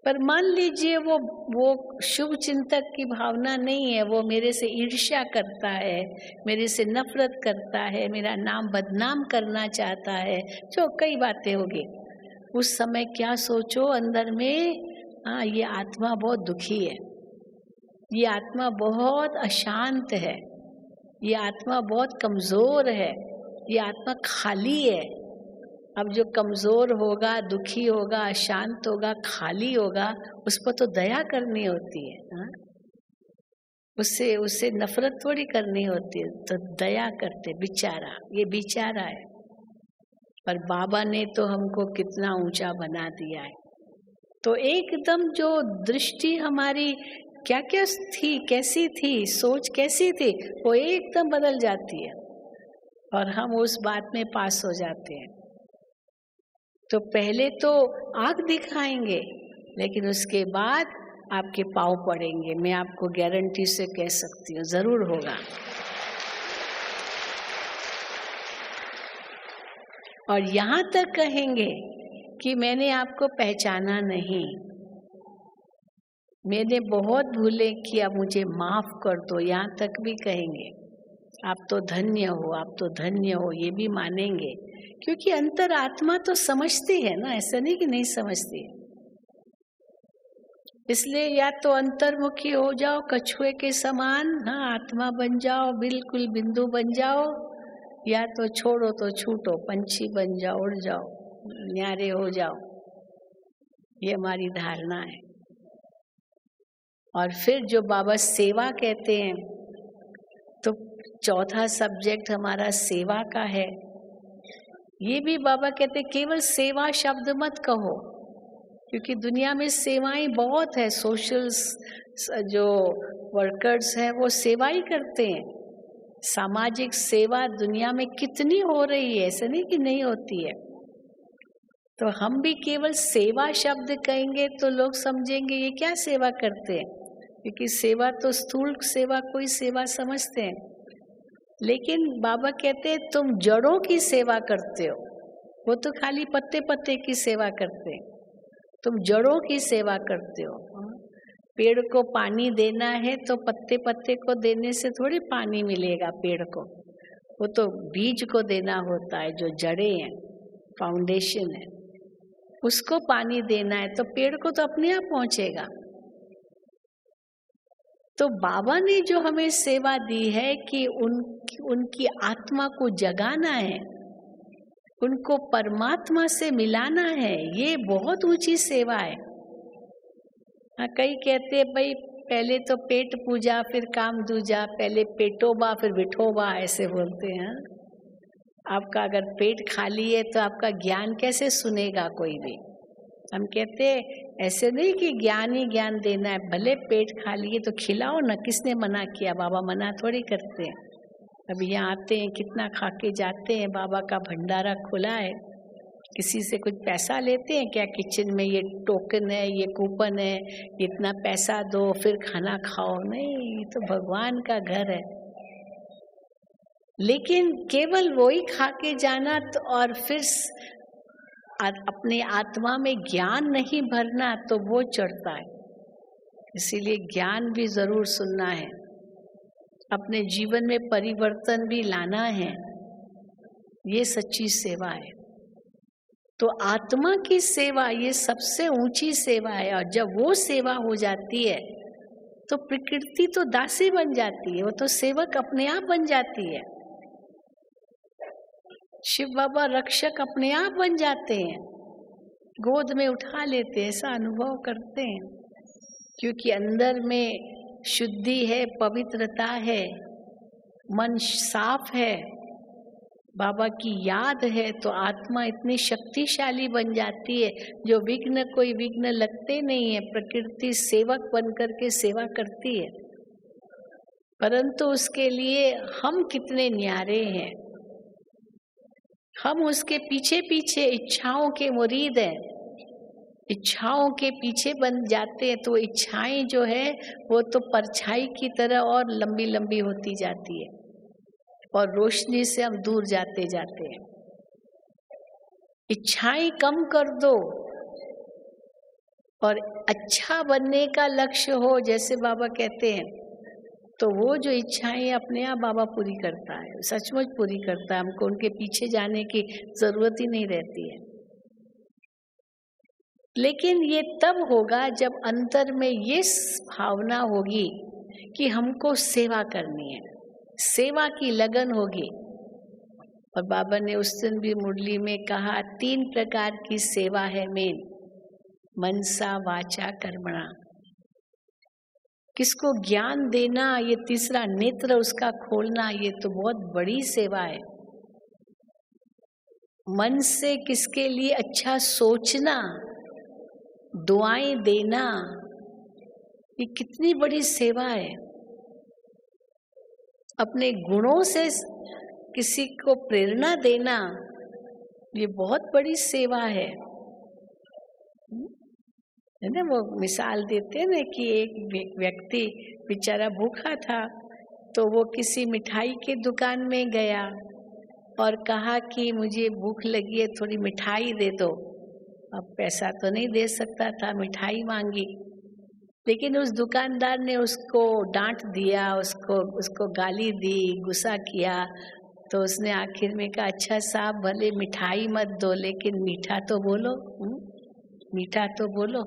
पर मान लीजिए वो शुभ चिंतक की भावना नहीं है, वो मेरे से ईर्ष्या करता है, मेरे से नफरत करता है, मेरा नाम बदनाम करना चाहता है, जो कई बातें होगी। उस समय क्या सोचो अंदर में, हाँ ये आत्मा बहुत दुखी है, ये आत्मा बहुत अशांत है, ये आत्मा बहुत कमजोर है, ये आत्मा खाली है। अब जो कमजोर होगा, दुखी होगा, अशांत होगा, खाली होगा, उस पर तो दया करनी होती है, हाँ? उससे नफरत थोड़ी करनी होती है, तो दया करते, बेचारा, ये बेचारा है। पर बाबा ने तो हमको कितना ऊंचा बना दिया है। तो एकदम जो दृष्टि हमारी क्या क्या थी, कैसी थी, सोच कैसी थी, वो एकदम बदल जाती है और हम उस बात में पास हो जाते हैं। तो पहले तो आंख दिखाएंगे, लेकिन उसके बाद आपके पाँव पड़ेंगे, मैं आपको गारंटी से कह सकती हूँ, जरूर होगा। और यहाँ तक कहेंगे कि मैंने आपको पहचाना नहीं, मैंने बहुत भूलें की, अब मुझे माफ कर दो, यहाँ तक भी कहेंगे। आप तो धन्य हो, आप तो धन्य हो, ये भी मानेंगे, क्योंकि अंतरात्मा तो समझती है ना, ऐसा नहीं कि नहीं समझती। इसलिए या तो अंतर्मुखी हो जाओ कछुए के समान, हाँ आत्मा बन जाओ, बिल्कुल बिंदु बन जाओ, या तो छोड़ो तो छूटो, पंछी बन जाओ, उड़ जाओ, न्यारे हो जाओ। ये हमारी धारणा है। और फिर जो बाबा सेवा कहते हैं, तो चौथा सब्जेक्ट हमारा सेवा का है। ये भी बाबा कहते केवल सेवा शब्द मत कहो, क्योंकि दुनिया में सेवाएं बहुत है, सोशल जो वर्कर्स हैं वो सेवा ही करते हैं। सामाजिक सेवा दुनिया में कितनी हो रही है, ऐसा नहीं कि नहीं होती है। तो हम भी केवल सेवा शब्द कहेंगे तो लोग समझेंगे ये क्या सेवा करते हैं, क्योंकि सेवा तो स्थूल सेवा कोई सेवा समझते हैं। लेकिन बाबा कहते हैं तुम जड़ों की सेवा करते हो, वो तो खाली पत्ते पत्ते की सेवा करते हैं, तुम जड़ों की सेवा करते हो। पेड़ को पानी देना है तो पत्ते पत्ते को देने से थोड़ी पानी मिलेगा पेड़ को, वो तो बीज को देना होता है, जो जड़ें हैं, फाउंडेशन है, उसको पानी देना है, तो पेड़ को तो अपने आप पहुंचेगा। तो बाबा ने जो हमें सेवा दी है कि उनकी आत्मा को जगाना है, उनको परमात्मा से मिलाना है, ये बहुत ऊंची सेवा है। हाँ, कई कहते हैं भाई पहले तो पेट पूजा फिर काम दूजा, पहले पेटोबा फिर विठोबा, ऐसे बोलते हैं। आपका अगर पेट खाली है तो आपका ज्ञान कैसे सुनेगा कोई भी। हम कहते हैं ऐसे नहीं कि ज्ञान ही ज्ञान देना है, भले पेट खाली है तो खिलाओ ना, किसने मना किया, बाबा मना थोड़ी करते हैं। अब यहाँ आते हैं कितना खा के जाते हैं, बाबा का भंडारा खुला है, किसी से कुछ पैसा लेते हैं क्या? किचन में ये टोकन है, ये कूपन है, इतना पैसा दो फिर खाना खाओ, नहीं, ये तो भगवान का घर है। लेकिन केवल वही खा के जाना तो और फिर अपने आत्मा में ज्ञान नहीं भरना, तो वो चढ़ता है। इसीलिए ज्ञान भी जरूर सुनना है, अपने जीवन में परिवर्तन भी लाना है, ये सच्ची सेवा है। तो आत्मा की सेवा ये सबसे ऊंची सेवा है, और जब वो सेवा हो जाती है तो प्रकृति तो दासी बन जाती है, वो तो सेवक अपने आप बन जाती है। शिव बाबा रक्षक अपने आप बन जाते हैं, गोद में उठा लेते हैं, ऐसा अनुभव करते हैं, क्योंकि अंदर में शुद्धि है, पवित्रता है, मन साफ है, बाबा की याद है, तो आत्मा इतनी शक्तिशाली बन जाती है, जो विघ्न कोई विघ्न लगते नहीं है। प्रकृति सेवक बन करके सेवा करती है, परंतु उसके लिए हम कितने न्यारे हैं। हम उसके पीछे पीछे इच्छाओं के मुरीद हैं, इच्छाओं के पीछे बन जाते हैं। तो इच्छाएं जो है वो तो परछाई की तरह और लंबी लंबी होती जाती है और रोशनी से हम दूर जाते जाते हैं। इच्छाएं कम कर दो और अच्छा बनने का लक्ष्य हो, जैसे बाबा कहते हैं, तो वो जो इच्छाएं अपने आप बाबा पूरी करता है, सचमुच पूरी करता है। हमको उनके पीछे जाने की जरूरत ही नहीं रहती है। लेकिन ये तब होगा जब अंतर में ये भावना होगी कि हमको सेवा करनी है, सेवा की लगन होगी। और बाबा ने उस दिन भी मुरली में कहा 3 प्रकार की सेवा है मेन, मनसा वाचा कर्मणा। किसको ज्ञान देना, ये तीसरा नेत्र उसका खोलना, ये तो बहुत बड़ी सेवा है। मन से किसके लिए अच्छा सोचना, दुआएं देना, ये कितनी बड़ी सेवा है। अपने गुणों से किसी को प्रेरणा देना, ये बहुत बड़ी सेवा है ना। वो मिसाल देते हैं ना कि एक व्यक्ति बेचारा भूखा था, तो वो किसी मिठाई के दुकान में गया और कहा कि मुझे भूख लगी है, थोड़ी मिठाई दे दो। अब पैसा तो नहीं दे सकता था, मिठाई मांगी, लेकिन उस दुकानदार ने उसको डांट दिया, उसको गाली दी, गुस्सा किया। तो उसने आखिर में कहा, अच्छा साहब भले मिठाई मत दो, लेकिन मीठा तो बोलो, मीठा तो बोलो।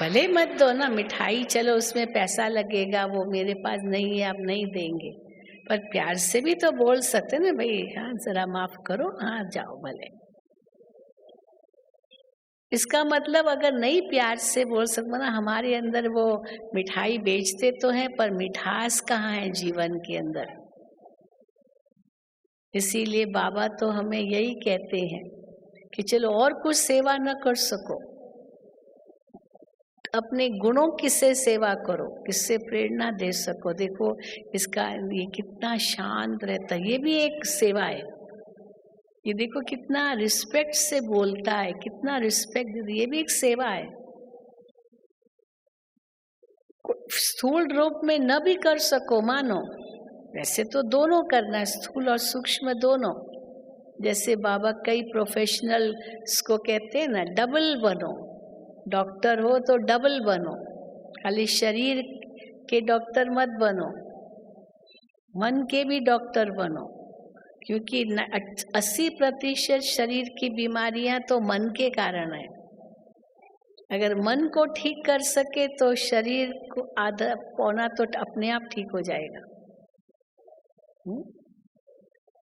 भले मत दो ना मिठाई, चलो उसमें पैसा लगेगा, वो मेरे पास नहीं है, आप नहीं देंगे, पर प्यार से भी तो बोल सकते ना, भाई हाँ जरा माफ करो, हाँ जाओ भले। इसका मतलब अगर नहीं प्यार से बोल सकते ना, हमारे अंदर वो मिठाई बेचते तो हैं, पर मिठास कहाँ है जीवन के अंदर। इसीलिए बाबा तो हमें यही कहते हैं कि चलो और कुछ सेवा न कर सको, अपने गुणों किससे सेवा करो, किससे प्रेरणा दे सको। देखो इसका ये कितना शांत रहता है, ये भी एक सेवा है। ये देखो कितना रिस्पेक्ट से बोलता है, कितना रिस्पेक्ट, ये भी एक सेवा है। स्थूल रूप में न भी कर सको मानो, वैसे तो दोनों करना है, स्थूल और सूक्ष्म दोनों। जैसे बाबा कई प्रोफेशनल्स को कहते हैं ना, डबल बनो, डॉक्टर हो तो डबल बनो, खाली शरीर के डॉक्टर मत बनो, मन के भी डॉक्टर बनो, क्योंकि 80% शरीर की बीमारियां तो मन के कारण है। अगर मन को ठीक कर सके तो शरीर को आधा पौना तो अपने आप ठीक हो जाएगा।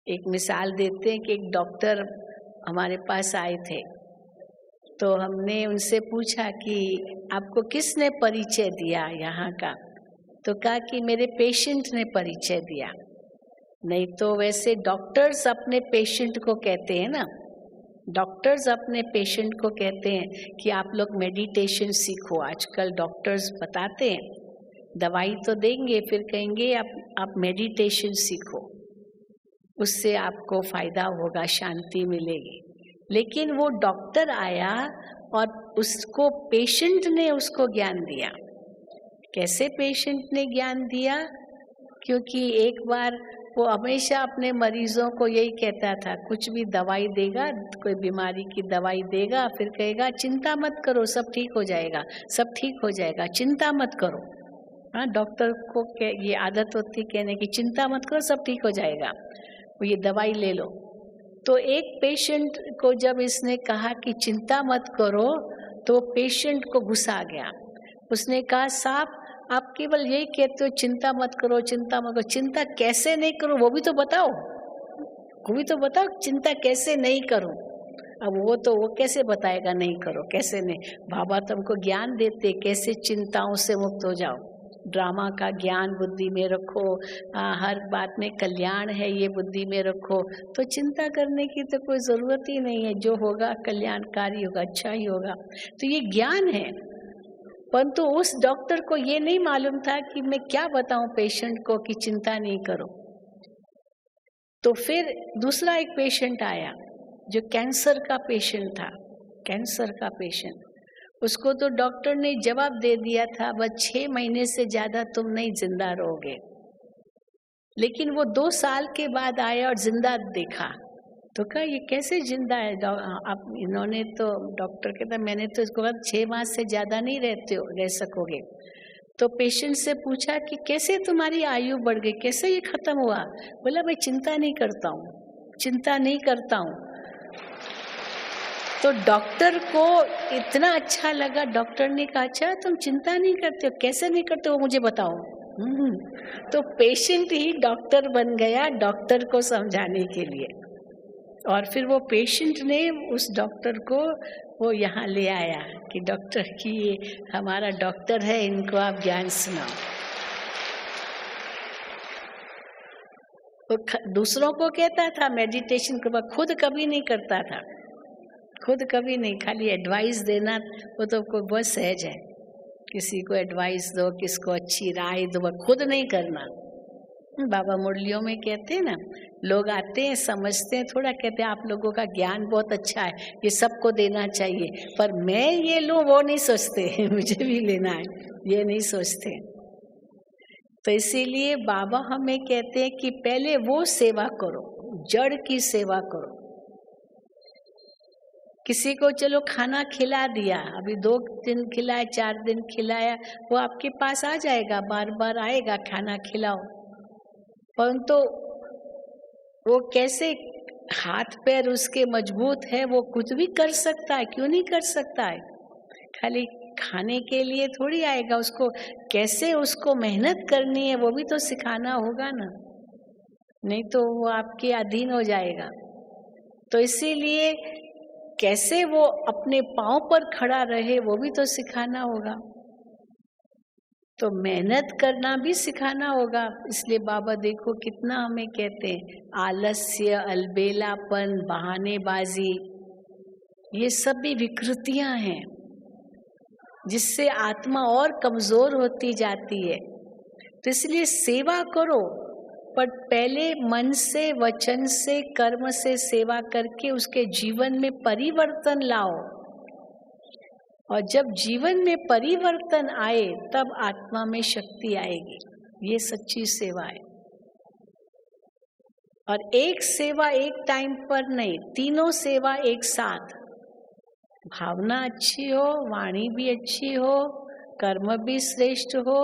एक मिसाल देते हैं कि एक डॉक्टर हमारे पास आए थे, तो हमने उनसे पूछा कि आपको किसने परिचय दिया यहाँ का, तो कहा कि मेरे पेशेंट ने परिचय दिया। नहीं तो वैसे डॉक्टर्स अपने पेशेंट को कहते हैं ना, डॉक्टर्स अपने पेशेंट को कहते हैं कि आप लोग मेडिटेशन सीखो। आजकल डॉक्टर्स बताते हैं, दवाई तो देंगे, फिर कहेंगे आप मेडिटेशन सीखो, उससे आपको फायदा होगा, शांति मिलेगी। लेकिन वो डॉक्टर आया और उसको पेशेंट ने उसको ज्ञान दिया। कैसे पेशेंट ने ज्ञान दिया? क्योंकि एक बार वो हमेशा अपने मरीजों को यही कहता था, कुछ भी दवाई देगा, कोई बीमारी की दवाई देगा, फिर कहेगा चिंता मत करो, सब ठीक हो जाएगा, सब ठीक हो जाएगा, चिंता मत करो। हाँ, डॉक्टर को ये आदत होती कहने की, चिंता मत करो, सब ठीक हो जाएगा, वो ये दवाई ले लो। तो एक पेशेंट को जब इसने कहा कि चिंता मत करो, तो पेशेंट को गुस्सा आ गया। उसने कहा, साहब आप केवल यही कहते हो चिंता मत करो, चिंता मत करो, चिंता कैसे नहीं करो वो भी तो बताओ, वो भी तो बताओ चिंता कैसे नहीं करो। अब वो कैसे बताएगा नहीं करो, कैसे नहीं। बाबा तुमको ज्ञान देते कैसे चिंताओं से मुक्त हो जाओ। ड्रामा का ज्ञान बुद्धि में रखो, हर बात में कल्याण है ये बुद्धि में रखो, तो चिंता करने की तो कोई ज़रूरत ही नहीं है। जो होगा कल्याणकारी होगा, अच्छा ही होगा। तो ये ज्ञान है। परंतु उस डॉक्टर को ये नहीं मालूम था कि मैं क्या बताऊं पेशेंट को कि चिंता नहीं करो। तो फिर दूसरा एक पेशेंट आया जो कैंसर का पेशेंट था, कैंसर का पेशेंट। उसको तो डॉक्टर ने जवाब दे दिया था बस 6 महीने से ज्यादा तुम नहीं जिंदा रहोगे। लेकिन वो 2 साल के बाद आया और जिंदा देखा। तो कहा ये कैसे जिंदा है? आप इन्होंने तो डॉक्टर कहता मैंने तो इसको कहा 6 माह से ज्यादा नहीं रह सकोगे। तो पेशेंट से पूछा कि कैसे तुम्हारी आयु बढ़ गई, कैसे ये खत्म हुआ? बोला मैं चिंता नहीं करता हूँ, चिंता नहीं करता हूँ। तो डॉक्टर को इतना अच्छा लगा। डॉक्टर ने कहा अच्छा तुम चिंता नहीं करते हो, कैसे नहीं करते हो मुझे बताओ। तो पेशेंट ही डॉक्टर बन गया डॉक्टर को समझाने के लिए। और फिर वो पेशेंट ने उस डॉक्टर को वो यहाँ ले आया कि डॉक्टर की ये हमारा डॉक्टर है, इनको आप ज्ञान सुनाओ। वो दूसरों को कहता था मेडिटेशन करवा, खुद कभी नहीं करता था, खुद कभी नहीं, खाली एडवाइस देना वो तो कोई बहुत सहज है। किसी को एडवाइस दो, किसको अच्छी राय दो, खुद नहीं करना। बाबा मुरलियों में कहते हैं ना, लोग आते हैं समझते हैं थोड़ा, कहते हैं आप लोगों का ज्ञान बहुत अच्छा है, ये सबको देना चाहिए, पर मैं ये लूं वो नहीं सोचते मुझे भी लेना है, ये नहीं सोचते। तो इसीलिए बाबा हमें कहते हैं कि पहले वो सेवा करो, जड़ की सेवा करो। किसी को चलो खाना खिला दिया, अभी 2 दिन खिलाया, 4 दिन खिलाया, वो आपके पास आ जाएगा, बार बार आएगा खाना खिलाओ। परंतु वो कैसे हाथ पैर उसके मजबूत है, वो कुछ भी कर सकता है, क्यों नहीं कर सकता है? खाली खाने के लिए थोड़ी आएगा, उसको कैसे उसको मेहनत करनी है वो भी तो सिखाना होगा ना, नहीं तो वो आपके अधीन हो जाएगा। तो इसीलिए कैसे वो अपने पांव पर खड़ा रहे वो भी तो सिखाना होगा, तो मेहनत करना भी सिखाना होगा। इसलिए बाबा देखो कितना हमें कहते हैं, आलस्य, अलबेलापन, बहानेबाजी, ये सब भी विकृतियां हैं जिससे आत्मा और कमजोर होती जाती है। तो इसलिए सेवा करो, पर पहले मन से, वचन से, कर्म से सेवा करके उसके जीवन में परिवर्तन लाओ। और जब जीवन में परिवर्तन आए तब आत्मा में शक्ति आएगी। ये सच्ची सेवा है। और एक सेवा एक टाइम पर नहीं, तीनों सेवा एक साथ। भावना अच्छी हो, वाणी भी अच्छी हो, कर्म भी श्रेष्ठ हो,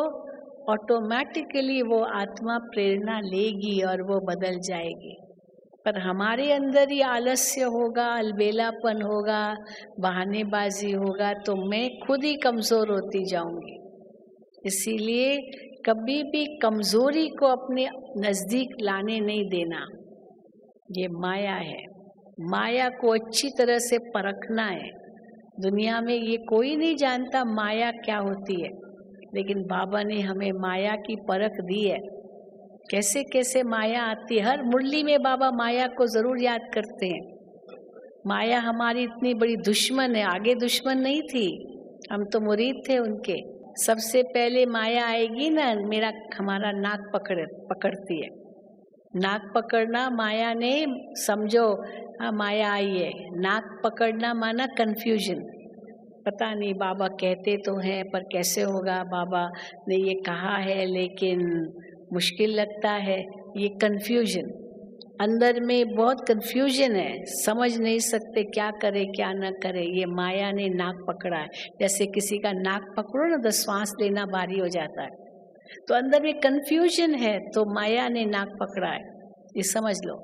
ऑटोमेटिकली वो आत्मा प्रेरणा लेगी और वो बदल जाएगी। पर हमारे अंदर ही आलस्य होगा, अलबेलापन होगा, बहानेबाजी होगा, तो मैं खुद ही कमजोर होती जाऊंगी। इसीलिए कभी भी कमजोरी को अपने नजदीक लाने नहीं देना। ये माया है, माया को अच्छी तरह से परखना है। दुनिया में ये कोई नहीं जानता माया क्या होती है, लेकिन बाबा ने हमें माया की परख दी है। कैसे कैसे माया आती है, हर मुरली में बाबा माया को जरूर याद करते हैं। माया हमारी इतनी बड़ी दुश्मन है, आगे दुश्मन नहीं थी, हम तो मुरीद थे उनके। सबसे पहले माया आएगी ना, हमारा नाक पकड़ती है। नाक पकड़ना माया ने, समझो हाँ माया आई है। नाक पकड़ना माना कंफ्यूजन, पता नहीं बाबा कहते तो हैं पर कैसे होगा, बाबा ने ये कहा है लेकिन मुश्किल लगता है, ये कंफ्यूजन। अंदर में बहुत कंफ्यूजन है, समझ नहीं सकते क्या करे क्या न करे। ये माया ने नाक पकड़ा है। जैसे किसी का नाक पकड़ो ना तो श्वास लेना भारी हो जाता है, तो अंदर में कंफ्यूजन है, तो माया ने नाक पकड़ा है, ये समझ लो।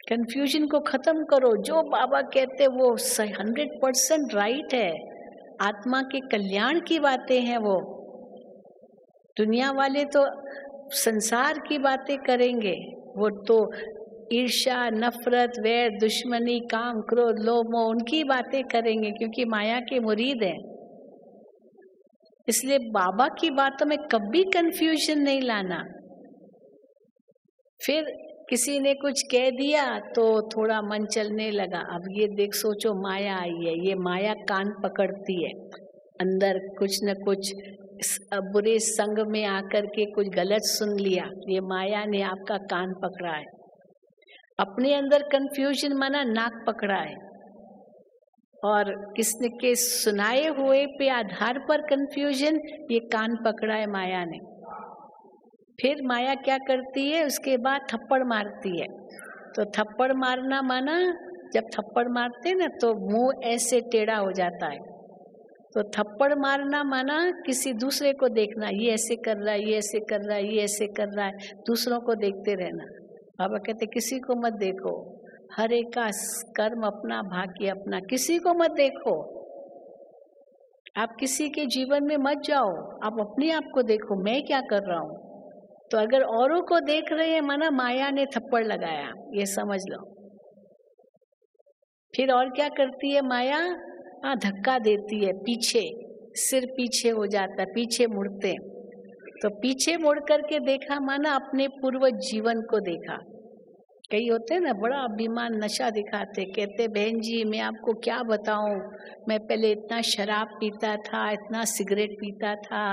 कंफ्यूजन को खत्म करो। जो बाबा कहते वो 100% राइट है, आत्मा के कल्याण की बातें हैं वो। दुनिया वाले तो संसार की बातें करेंगे, वो तो ईर्ष्या, नफरत, वैर, दुश्मनी, काम, क्रोध, लोभ, मोह, उनकी बातें करेंगे क्योंकि माया के मुरीद हैं। इसलिए बाबा की बातों में कभी कंफ्यूजन नहीं लाना। फिर किसी ने कुछ कह दिया तो थोड़ा मन चलने लगा, अब ये देख सोचो माया आई है, ये माया कान पकड़ती है। अंदर कुछ न कुछ बुरे संग में आकर के कुछ गलत सुन लिया, ये माया ने आपका कान पकड़ा है। अपने अंदर कंफ्यूजन माना नाक पकड़ा है, और किसने के सुनाए हुए पे आधार पर कंफ्यूजन, ये कान पकड़ा है माया ने। फिर माया क्या करती है, उसके बाद थप्पड़ मारती है। तो थप्पड़ मारना माना, जब थप्पड़ मारते ना तो मुंह ऐसे टेढ़ा हो जाता है। तो थप्पड़ मारना माना किसी दूसरे को देखना, ये ऐसे कर रहा है, ये ऐसे कर रहा है, ये ऐसे कर रहा है, दूसरों को देखते रहना। बाबा कहते किसी को मत देखो, हर एक का कर्म अपना, भाग्य अपना, किसी को मत देखो। आप किसी के जीवन में मत जाओ, आप अपने आप को देखो, मैं क्या कर रहा हूँ। तो अगर औरों को देख रहे हैं माना माया ने थप्पड़ लगाया, ये समझ लो। फिर और क्या करती है माया, धक्का देती है पीछे, सिर पीछे हो जाता है, पीछे मुड़ते। तो पीछे मुड़ करके देखा माना अपने पूर्व जीवन को देखा। कई होते हैं ना बड़ा अभिमान नशा दिखाते, कहते बहन जी मैं आपको क्या बताऊं, मैं पहले इतना शराब पीता था, इतना सिगरेट पीता था,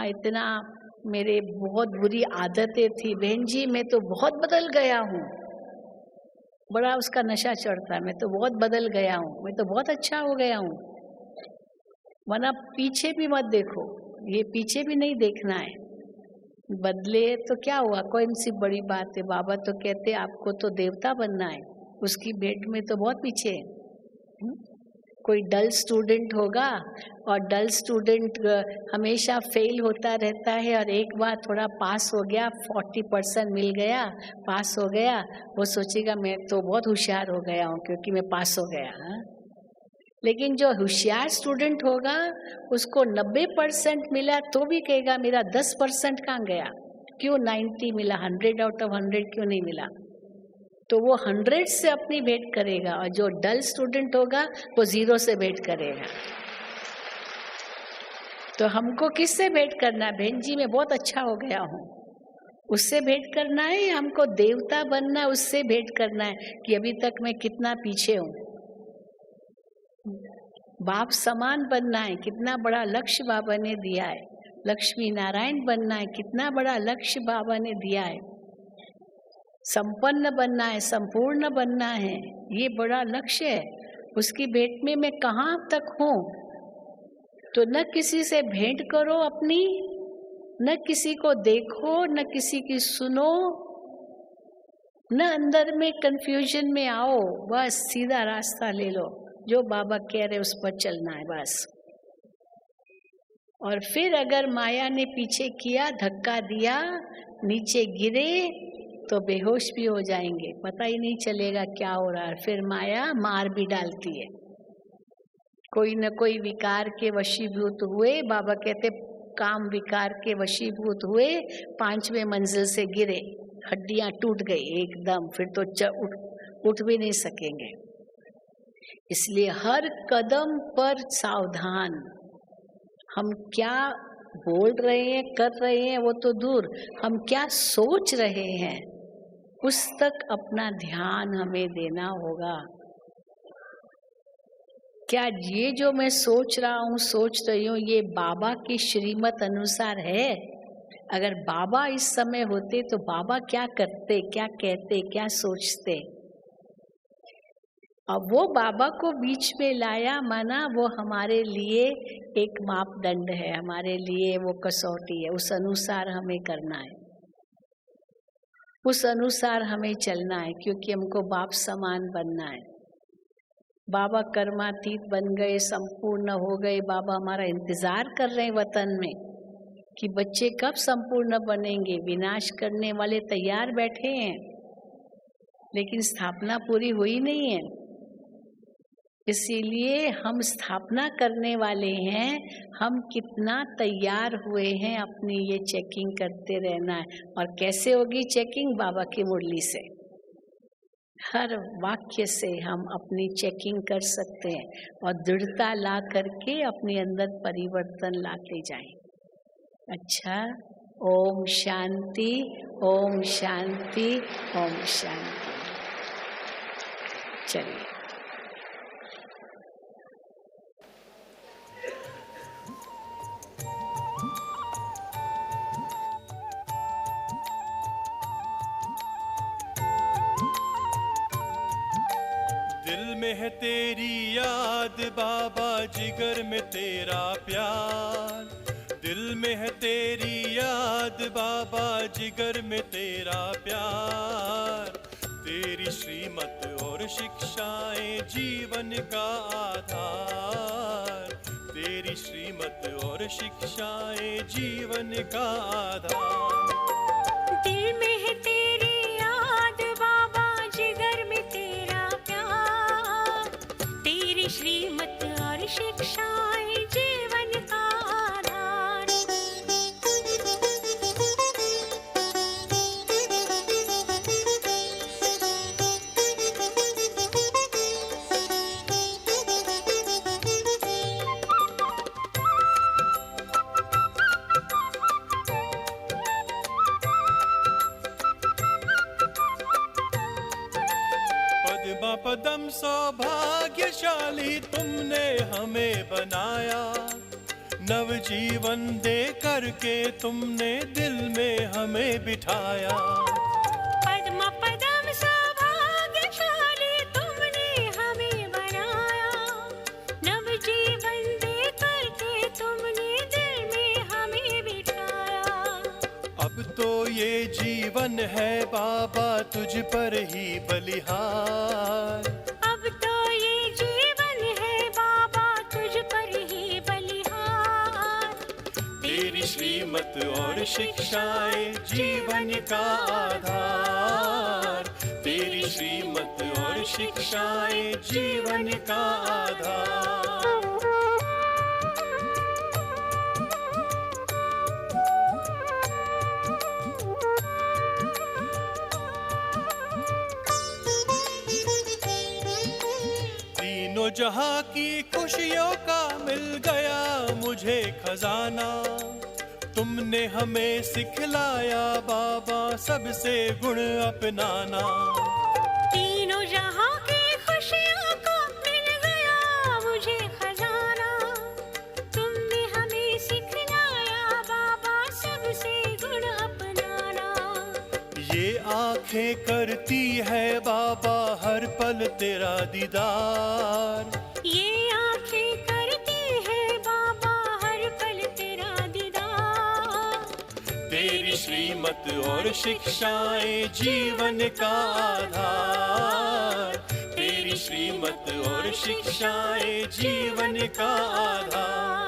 इतना मेरे बहुत बुरी आदतें थी, बहन जी मैं तो बहुत बदल गया हूँ। बड़ा उसका नशा चढ़ता है, मैं तो बहुत बदल गया हूँ, मैं तो बहुत अच्छा हो गया हूँ। वरना पीछे भी मत देखो, ये पीछे भी नहीं देखना है। बदले तो क्या हुआ, कोई सी बड़ी बात है। बाबा तो कहते आपको तो देवता बनना है, उसकी भेंट में तो बहुत पीछे है। कोई डल स्टूडेंट होगा और डल स्टूडेंट हमेशा फेल होता रहता है, और एक बार थोड़ा पास हो गया, 40% मिल गया, पास हो गया, वो सोचेगा मैं तो बहुत होशियार हो गया हूँ क्योंकि मैं पास हो गया। हाँ? लेकिन जो होशियार स्टूडेंट होगा उसको 90% मिला तो भी कहेगा मेरा 10% कहाँ गया, क्यों 90 मिला, 100 आउट ऑफ 100 क्यों नहीं मिला। तो वो 100 से अपनी भेंट करेगा, और जो डल स्टूडेंट होगा वो 0 से भेंट करेगा। तो हमको किससे भेंट करना है, बहन जी मैं बहुत अच्छा हो गया हूँ, उससे भेंट करना है, या हमको देवता बनना है उससे भेंट करना है कि अभी तक मैं कितना पीछे हूँ। बाप समान बनना है, कितना बड़ा लक्ष्य बाबा ने दिया है। लक्ष्मी नारायण बनना है, कितना बड़ा लक्ष्य बाबा ने दिया है। संपन्न बनना है, संपूर्ण बनना है, ये बड़ा लक्ष्य है। उसकी भेंट में मैं कहाँ तक हूँ। तो न किसी से भेंट करो अपनी, न किसी को देखो, न किसी की सुनो, न अंदर में कंफ्यूजन में आओ, बस सीधा रास्ता ले लो, जो बाबा कह रहे उस पर चलना है बस। और फिर अगर माया ने पीछे किया, धक्का दिया, नीचे गिरे तो बेहोश भी हो जाएंगे, पता ही नहीं चलेगा क्या हो रहा है। फिर माया मार भी डालती है, कोई न कोई विकार के वशीभूत हुए। बाबा कहते काम विकार के वशीभूत हुए, 5वें मंजिल से गिरे, हड्डियां टूट गई एकदम, फिर तो उठ भी नहीं सकेंगे। इसलिए हर कदम पर सावधान। हम क्या बोल रहे हैं, कर रहे हैं वो तो दूर, हम क्या सोच रहे हैं उस तक अपना ध्यान हमें देना होगा। क्या ये जो मैं सोच रहा हूँ, सोच रही हूँ, ये बाबा की श्रीमत अनुसार है? अगर बाबा इस समय होते तो बाबा क्या करते, क्या कहते, क्या सोचते? अब वो बाबा को बीच में लाया माना वो हमारे लिए एक मापदंड है, हमारे लिए वो कसौटी है, उस अनुसार हमें करना है, उस अनुसार हमें चलना है, क्योंकि हमको बाप समान बनना है। बाबा कर्मातीत बन गए, संपूर्ण हो गए, बाबा हमारा इंतजार कर रहे हैं वतन में कि बच्चे कब संपूर्ण बनेंगे। विनाश करने वाले तैयार बैठे हैं, लेकिन स्थापना पूरी हुई नहीं है। इसीलिए हम स्थापना करने वाले हैं, हम कितना तैयार हुए हैं अपनी ये चेकिंग करते रहना है। और कैसे होगी चेकिंग? बाबा की मुरली से, हर वाक्य से हम अपनी चेकिंग कर सकते हैं और दृढ़ता ला करके अपने अंदर परिवर्तन लाते जाएं। अच्छा, ओम शांति, ओम शांति, ओम शांति। चलिए। में है तेरी याद बाबा, जिगर में तेरा प्यार। दिल में है तेरी याद बाबा, जिगर में तेरा प्यार। तेरी श्रीमत और शिक्षाएं जीवन का आधार। तेरी श्रीमत और शिक्षाएं जीवन का आधार। दिल में है तेरी याद बाबा, जिगर में तेरा प्यार। तेरी श्रीमत और शिक्षाएं जीवन का आधार। पद्मा पदम सौभाग्यशाली तुमने हमें बनाया। नवजीवन दे करके तुमने दिल में हमें बिठाया। पद्म पदम सौभाग्यशाली तुमने हमें बनाया। नवजीवन दे करके तुमने दिल में हमें बिठाया। अब तो ये जीवन है बाबा तुझ पर ही बलिहार। अब तो ये जीवन है बाबा तुझ पर ही बलिहार। तेरी श्रीमत और शिक्षाएं जीवन का आधार। तेरी श्रीमत और शिक्षाएं जीवन का आधार। तीनों जहां की खुशियों का मिल गया मुझे खजाना। तुमने हमें सिखलाया बाबा सबसे गुण अपनाना। तीनों जहां की खुशियों का मिल गया मुझे खजाना। तुमने हमें सिखलाया बाबा सबसे गुण अपनाना। ये आंखें करती है बाबा हर पल तेरा दीदार। ये आंखें करती है बाबा हर पल तेरा दीदार। तेरी श्रीमत और शिक्षाएं जीवन का आधार। तेरी श्रीमत और शिक्षाएं जीवन का आधार।